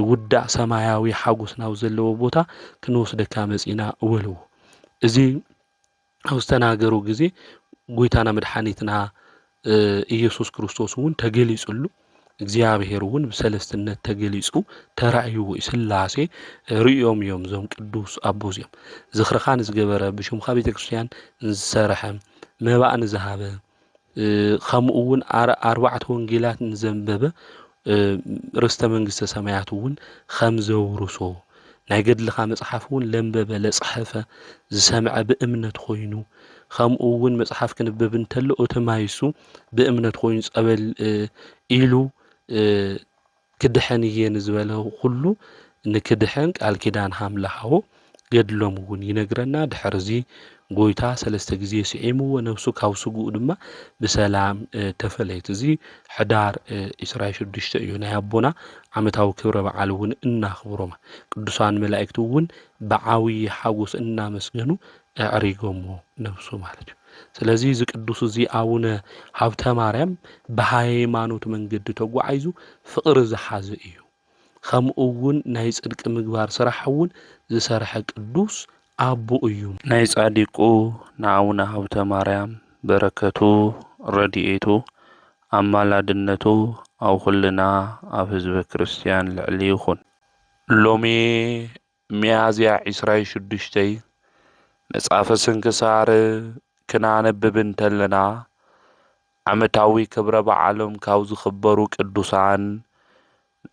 ውዳእ ሰማያዊ ሓጎስ ናብ ዘለዎ ቦታ ክንወስደካ መጺና እወልዎ እዚ ኣውስተናገሩ ግዜ ጎይታና መድኃኒትና ኢየሱስ ክርስቶስ እውን ተገሊጹሉ እግዚአብሔር እውን በሰለስትነት ተገሊጹ ተራእይዎ ስላሴ ርዮም እዮም ዞም ቅዱስ ኣቦዚኦም ዝኽርኻን ዝገበረ ብሽምኻ ቤተክርስቲያን ዝሰርሐ መባእን ዝሃበ ከምኡ እውን 4 ወንጌላት ንዘንበበ ርስተ መንግስተ ሰማያት እውን ከም ዘውርሶ ናይ ገድልኻ መጽሓፍ እውን ለንበበ ለጽሐፈ ዝሰምዐ ብእምነት ኮይኑ ከምኡ እውን መጽሐፍ ክንብብ እንተሎ እተማይሱ ብእምነት ኮይኑ ጸበል ኢሉ ክድሐን እየ ንዝበለው ሁሉ ንክድሐን ቃል ኪዳን ሃምልሃዎ ገድሎም እውን ይነግረና ድሕርዚ ጎይታ ሰለስተ ጊዜ ሲዒምዎ ነፍሱ ካብ ስጉኡ ድማ ብሰላም ተፈለየት እዚ ሕዳር 26 እዩ ናይ ኣቦና ዓመታዊ ክብረ በዓል እውን እናኽብሮማ ቅዱሳን መላእክት እውን ብዓብይ ሓጎስ እናመስገኑ ኣዕሪጎሞ ነፍሱ ማለት እዩ ስለዚ እዚ ቅዱስ እዚ ኣቡነ ሃብተ ማርያም ብሃይማኖት መንገዲ ተጓዒዙ ፍቕሪ ዝሓዘ እዩ ከምኡ እውን ናይ ጽድቂ ምግባር ስራሕ እውን ዝሰርሐ ቅዱስ ኣቦ እዩ ናይ ጻዲቁ ንኣቡነ ሃብተ ማርያም በረከቱ ረድኤቱ ኣማላድነቱ ኣብ ኩልና ኣብ ህዝበ ክርስቲያን ልዕሊ ይኹን ሎሚ ሚያዝያ 26 መጽሓፈ ስንክሳር ክናነብብ እንተለና ዓመታዊ ክብረ በዓሎም ካብ ዝኽበሩ ቅዱሳን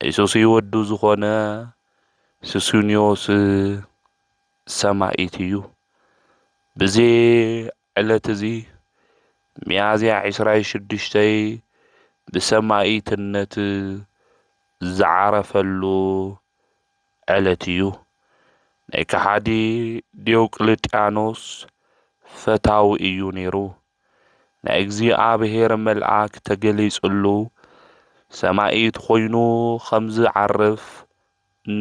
ኢየሱስ ይወዱ ዝኾነ ሱስንዮስ ሰማዒት እዩ ብዚ ዕለት እዚ ሚያዝያ 26 ብሰማዒትነት ዝዓረፈሉ ዕለት እዩ ናይ ከሓዲ ዲዮቅልጥያኖስ ፈታዊ እዩ ነይሩ ናይ እግዚአብሔር መልአክ ተገሊጹሉ ሰማዒት ኮይኑ ከም ዝዓርፍ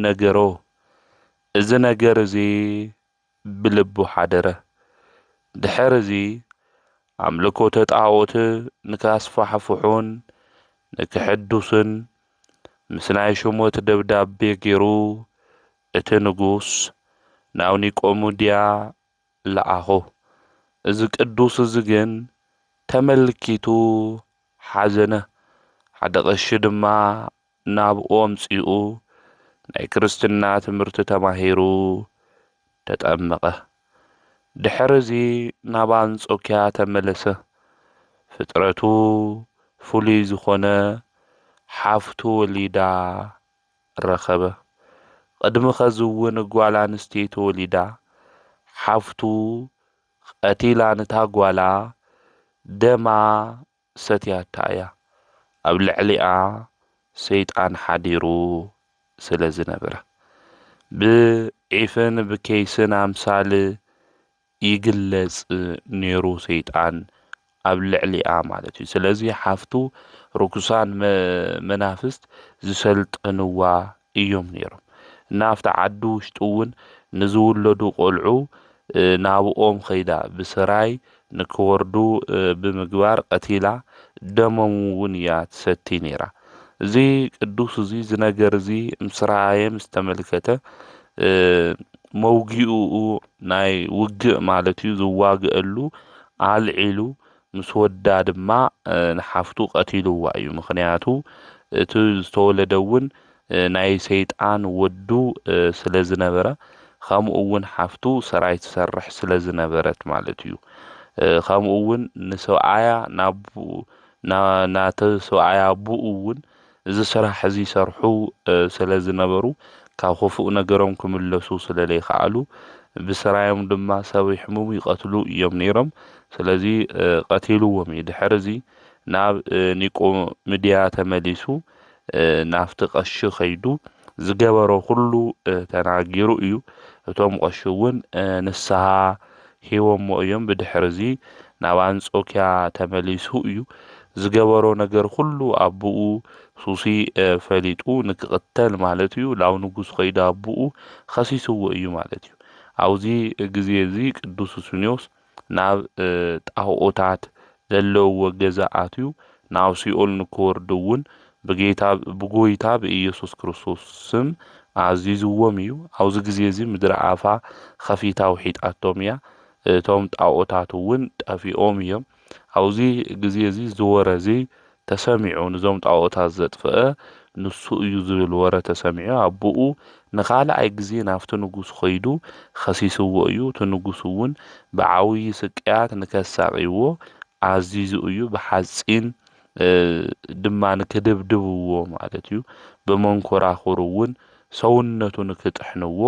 ነገሮ እዚ ነገር እዚ ብልቡ ሓደረ ድሕር እዚ ኣምልኮተ ጣዖት ንካስፋሕፍሑን ንክሕዱስን ምስ ናይ ሹመት ደብዳቤ ገይሩ እቲ ንጉስ ናብ ኒቆሙድያ ለኣኾ እዚ ቅዱስ እዚ ግን ተመልኪቱ ሓዘነ። ሓደ ቀሺ ድማ ናብኡ ኣምፂኡ ናይ ክርስትና ትምህርቲ ተማሂሩ ተጠመቐ። ድሕሪ እዚ ናብ አንጾኪያ ተመለሰ። ፍጥረቱ ፍሉይ ዝኾነ ሓፍቱ ወሊዳ ረኸበ። ቅድሚ ኸዚ እውን ጓል ኣንስተይቲ ወሊዳ ሓፍቱ ቀቲላ ነታ ጓላ ደማ ሰትያታ እያ። ኣብ ልዕሊኣ ሰይጣን ሓዲሩ ስለ ዝነበረ ብዒፍን ብከይስን ኣምሳል ይግለጽ ነይሩ ሰይጣን ኣብ ልዕሊኣ ማለት እዩ። ስለዚ ሓፍቱ ርኩሳን መናፍስት ዝሰልጥንዋ እዮም ነይሮም። ናብቲ ዓዲ ውሽጢ እውን ንዝውለዱ ቆልዑ ናብኦም ኸይዳ ብስራይ ንክወርዱ ብምግባር ቀቲላ ደሞም እውን እያ ትሰቲ ነይራ። እዚ ቅዱስ እዚ ዝነገር እዚ ምስ ረኣየ ምስ ተመልከተ መውጊኡ ናይ ውግእ ማለት እዩ ዝዋግአሉ ኣልዒሉ ምስ ወዳ ድማ ንሓፍቱ ቀቲልዋ እዩ። ምክንያቱ እቲ ዝተወለደ እውን ናይ ሰይጣን ወዱ ስለ ዝነበረ ከምኡ እውን ሓፍቱ ሰራይ ትሰርሕ ስለ ዝነበረት ማለት እዩ። ከምኡ እውን ንሰብኣያ ናተ ሰብኣያ ኣቡኡ እውን እዚ ስራሕ እዚ ይሰርሑ ስለ ዝነበሩ ካብ ክፉእ ነገሮም ክምለሱ ስለ ዘይከኣሉ ብስራዮም ድማ ሰብ ይሕምሙ ይቀትሉ እዮም ነይሮም። ስለዚ ቀቲልዎም እዩ። ድሕሪ እዚ ናብ ኒቆምድያ ተመሊሱ ናብቲ ቀሺ ኸይዱ ዝገበሮ ኩሉ ተናጊሩ እዩ። እቶም ቀሺ እውን ንስሓ ሂቦሞ እዮም። ብድሕሪ እዚ ናብ አንጾኪያ ተመሊሱ እዩ። ዝገበሮ ነገር ኩሉ ኣቡኡ ሱሲ ፈሊጡ ንክቅተል ማለት እዩ። ላብ ንጉስ ኸይዱ ኣቡኡ ከሲስዎ እዩ ማለት እዩ። ኣብዚ ግዜ እዚ ቅዱስ ሱስንዮስ ናብ ጣዖታት ዘለውዎ ገዛ ኣትዩ ናብ ሲኦል ንክወርዱ እውን ብጎይታ ብኢየሱስ ክርስቶስ ስም ኣዚዝዎም እዩ። ኣብዚ ግዜ እዚ ምድሪ ኣፋ ከፊታ ውሒጣቶም እያ። እቶም ጣዖታት እውን ጠፊኦም እዮም። ኣብዚ ግዜ እዚ ዝወረ እዚ ተሰሚዑ ንዞም ጣዖታት ዘጥፍአ ንሱ እዩ ዝብል ወረ ተሰሚዑ ኣቡኡ ንኻልኣይ ግዜ ናብቲ ንጉስ ኸይዱ ከሲስዎ እዩ። እቲ ንጉስ እውን ብዓብይ ስቅያት ንከሳቂዎ ኣዚዙ እዩ። ብሓፂን ድማ ንክድብድብዎ ማለት እዩ። ብመንኮራኩር እውን ሰውነቱ ንክጥሕንዎ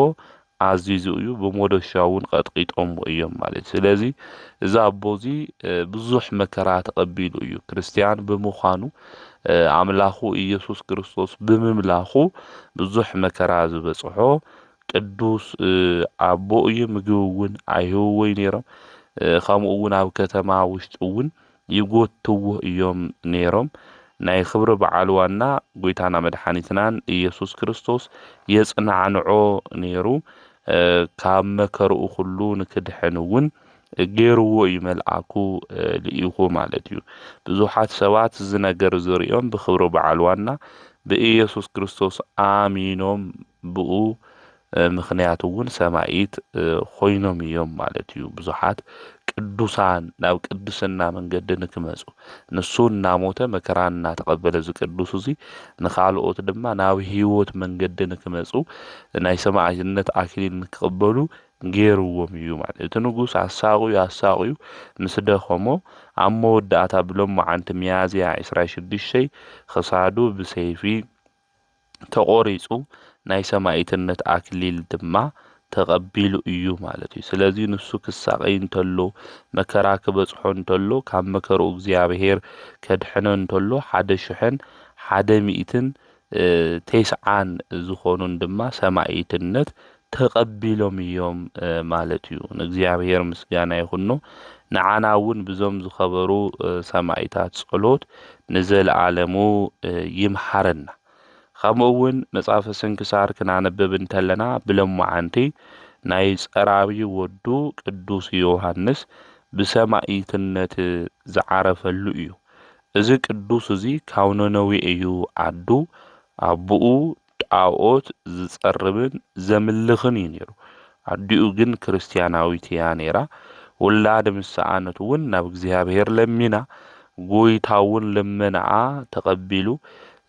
ኣዚዙ እዩ። ብመዶሻ እውን ቀጥቂጦምዎ እዮም ማለት እዩ። ስለዚ እዚ ኣቦ እዚ ብዙሕ መከራ ተቐቢሉ እዩ ክርስቲያን ብምዃኑ ኣምላኹ ኢየሱስ ክርስቶስ ብምምላኹ ብዙሕ መከራ ዝበፅሖ ቅዱስ ኣቦ እዩ። ምግቢ እውን ኣይህብዎይ ነይሮም። ከምኡ እውን ኣብ ከተማ ውሽጢ እውን ይጎትዎ እዮም ነይሮም። ናይ ክብሪ በዓል ዋና ጎይታና መድሓኒትናን ኢየሱስ ክርስቶስ የጽናዕንዖ ነይሩ። ካብ መከርኡ ኩሉ ንክድሕን እውን ገይርዎ እዩ መልኣኩ ልኢኹ ማለት እዩ። ብዙሓት ሰባት እዚ ነገር ዝሪኦም ብክብሪ በዓል ዋና ብኢየሱስ ክርስቶስ ኣሚኖም ብኡ ምክንያቱ እውን ሰማዒት ኮይኖም እዮም ማለት እዩ። ብዙሓት ቅዱሳን ናብ ቅድስና መንገዲ ንክመፁ ንሱ እናሞተ መከራ እናተቐበለ እዚ ቅዱስ እዚ ንኻልኦት ድማ ናብ ሂወት መንገዲ ንክመፁ ናይ ሰማዕትነት ኣክሊል ንክቕበሉ ገይርዎም እዩ ማለት እቲ ንጉስ ኣሳቂዩ ምስ ደኸሞ ኣብ መወዳእታ ብሎሙዓንቲ ሚያዝያ 26 ክሳዱ ብሰይፊ ተቆሪፁ ናይ ሰማዕትነት ኣክሊል ድማ ተቐቢሉ እዩ ማለት እዩ። ስለዚ ንሱ ክሳቀይ እንተሎ መከራ ክበፅሖ እንተሎ ካብ መከርኡ እግዚኣብሄር ከድሕኖ እንተሎ 1,190 ዝኾኑን ድማ ሰማዕትነት ተቐቢሎም እዮም ማለት እዩ። ንእግዚኣብሄር ምስጋና ይኹኖ። ንዓና እውን ብዞም ዝኸበሩ ሰማዕታት ጸሎት ንዘለዓለሙ ይምሓረና። ከምኡ እውን መጽሓፈ ስንክሳር ክናነበብ እንተለና ብሎሙዓንቲ ናይ ጸራቢ ወዱ ቅዱስ ዮሐንስ ብሰማዕትነት ዝዓረፈሉ እዩ። እዚ ቅዱስ እዚ ካብ ነነዌ እዩ ዓዱ። ኣቡኡ ጣዖት ዝጸርብን ዘምልኽን እዩ ነይሩ። ኣዲኡ ግን ክርስቲያናዊት እያ ነይራ። ውላድ ምስኣነት እውን ናብ እግዚአብሔር ለሚና ጎይታውን ልመናዓ ተቐቢሉ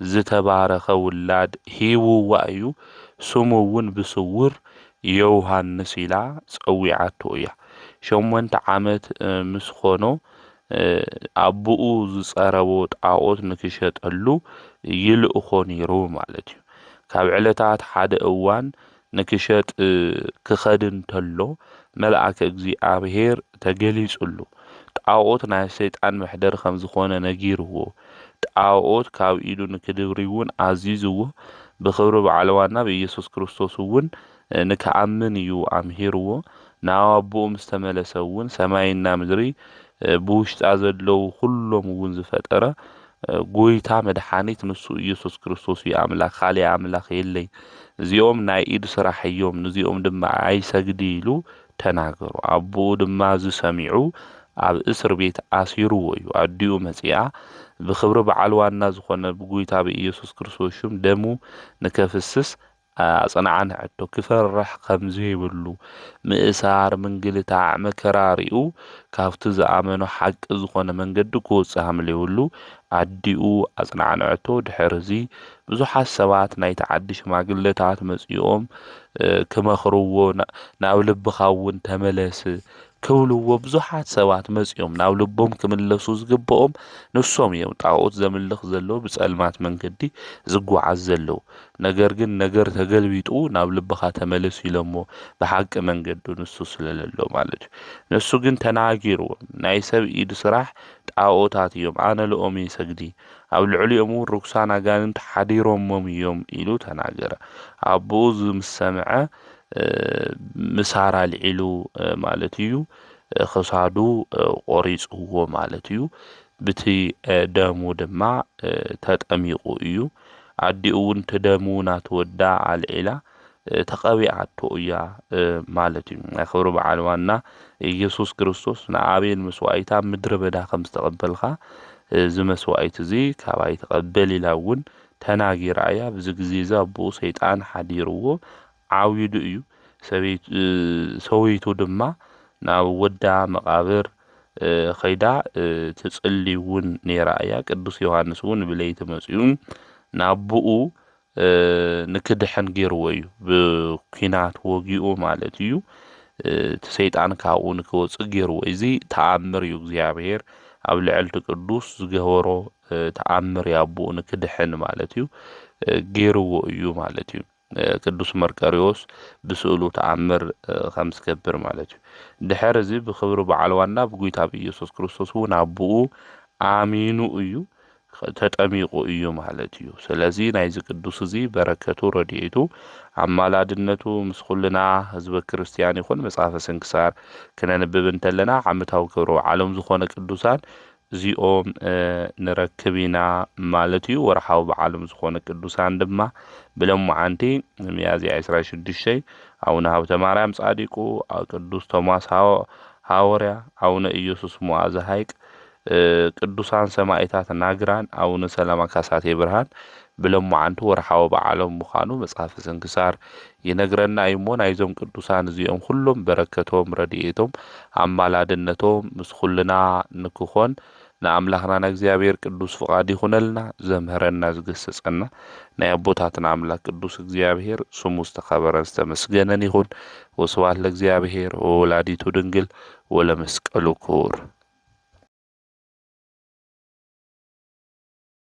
ዝተባረኸ ውላድ ሂብዋ እዩ። ስሙ እውን ብስውር ዮሃንስ ኢላ ፀዊዓቶ እያ። 8 ዓመት ምስ ኮኖ አቡኡ ዝጸረቦ ጣዖት ንክሸጠሉ ይልእኾ ነይሩ ማለት እዩ። ካብ ዕለታት ሓደ እዋን ንክሸጥ ክኸድ እንተሎ መልአከ እግዚአብሔር ተገሊጹሉ ጣዖት ናይ ሰይጣን መሕደር ከም ዝኾነ ነጊርዎ ጣዖት ካብ ኢዱ ንክድብሪ እውን አዚዝዎ ብኽብሪ በዓለዋና በኢየሱስ ክርስቶስ እውን ንከአምን እዩ አምሂርዎ። ናብ አቡኡ ምስ ተመለሰ እውን ሰማይና ምድሪ ብውሽጣ ዘለው ኩሎም እውን ዝፈጠረ ጎይታ መድኃኒት ንሱ ኢየሱስ ክርስቶስ እዩ አምላክ ካሊእ አምላክ የለይ እዚኦም ናይ ኢድ ስራሕ እዮም ንዚኦም ድማ አይሰግዲ ኢሉ ተናገሩ። አቡኡ ድማ ዝሰሚዑ ኣብ እስር ቤት አሲርዎ እዩ። አዲኡ መጺኣ ብኽብሪ በዓል ዋና ዝኾነ ብጎይታ በኢየሱስ ክርስቶስ ሽም ደሙ ንከፍስስ አጽናዓን ሕቶ ክፈርሕ ከምዘይብሉ ምእሳር ምንግልታዕ መከራሪኡ ካብቲ ዝኣመኖ ሓቂ ዝኾነ መንገዲ ክወፅእ ከምዘይብሉ አዲኡ አጽናዓን ሕቶ ድሕርዚ ብዙሓት ሰባት ናይቲ ዓዲ ሽማግለታት መጺኦም ክመኽርዎ ናብ ልብኻ እውን ተመለስ ክብልዎ ብዙሓት ሰባት መጺኦም ናብ ልቦም ክምለሱ ዝግብኦም ንሶም እዮም። ጣዖት ዘምልኽ ዘሎ ብጸልማት መንገዲ ዝጓዓዝ ዘሎ ነገር ግን ነገር ተገልቢጡ ናብ ልብኻ ተመለስ ኢሎሞ ብሓቂ መንገዱ ንሱ ስለለሎ ማለት እዩ። ንሱ ግን ተናጊርዎም ናይ ሰብ ኢድ ስራሕ ጣዖታት እዮም አነ ለኦም ይሰግዲ ኣብ ልዕሊኦም ርኩሳን አጋንንት ሓዲሮሞም እዮም ኢሉ ተናገረ። አቡኡ ዝምሰምዐ ምሳራ ልዒሉ ማለት እዩ ክሳዱ ቆሪጽዎ ማለት እዩ። ብቲ ደሙ ድማ ተጠሚቁ እዩ። አዲኡ እውን ትደሙ ናትወዳ አልዒላ ተቐቢዓቶ እያ ማለት እዩ። ናይ ክብሪ በዓል ዋና ኢየሱስ ክርስቶስ ንአቤል መስዋዕታ ምድረ በዳ ከም ዝተቐበልካ እዚ መስዋዕት እዚ ካባይ ተቐበል ኢላ እውን ተናጊራ እያ። ብዚ ግዜ እዚ አቡኡ ሰይጣን ሓዲርዎ ዓዊዱ እዩ። ሰበይቱ ድማ ናብ ወዳ መቃብር ኸይዳ ትጽሊ እውን ነይራ እያ። ቅዱስ ዮሐንስ እውን ብለይቲ መጺኡ ናብኡ ንክድሕን ገይርዎ እዩ ብኩናት ወጊኡ ማለት እዩ። እቲ ሰይጣን ካብኡ ንክወፅእ ገይርዎ እዚ ተአምር እዩ እግዚአብሔር ኣብ ልዕልቲ ቅዱስ ዝገበሮ ተአምር አቡኡ ንክድሕን ማለት እዩ ገይርዎ እዩ ማለት እዩ። ቅዱስ መርቆሬዎስ ብስእሉ ተአምር ከም ዝገብር ማለት እዩ። ድሕር እዚ ብክብሪ በዓል ዋና ብጎይታ በኢየሱስ ክርስቶስ እውን አቡኡ አሚኑ እዩ ተጠሚቁ እዩ ማለት እዩ። ስለዚ ናይዚ ቅዱስ እዚ በረከቱ ረድኤቱ አማላድነቱ ምስ ኩልና ህዝበ ክርስቲያን ይኹን። መጽሐፈ ስንክሳር ክነንብብ እንተለና ዓመታዊ ክብረ በዓሎም ዝኾነ ቅዱሳን እዚኦም ንረክብ ኢና ማለት እዩ። ወርሓዊ በዓሎም ዝኾነ ቅዱሳን ድማ ብሎሙዓንቲ ሚያዝያ 26 አቡነ ሀብተ ማርያም ጻዲቁ፣ ቅዱስ ቶማስ ሐዋርያ፣ አቡነ ኢየሱስ ሞዓ ዘሐይቅ፣ ቅዱሳን ሰማዕታት ናግራን፣ አቡነ ሰላማ ካሳቴ ብርሃን ብሎሙዓንቲ ወርሓዊ በዓሎም ምዃኑ መጽሐፈ ስንክሳር ይነግረና እሞ ናይዞም ቅዱሳን እዚኦም ኩሎም በረከቶም ረድኤቶም አማላድነቶም ምስ ኩልና ንክኾን ንአምላኽና ንእግዚአብሔር ቅዱስ ፍቃድ ይኹነልና። ዘምህረና ዝገስጸና ናይ አቦታትና አምላክ ቅዱስ እግዚአብሔር ስሙ ዝተኸበረን ዝተመስገነን ይኹን። ወስብሐት ለእግዚአብሔር ወወላዲቱ ድንግል ወለመስቀሉ ክቡር።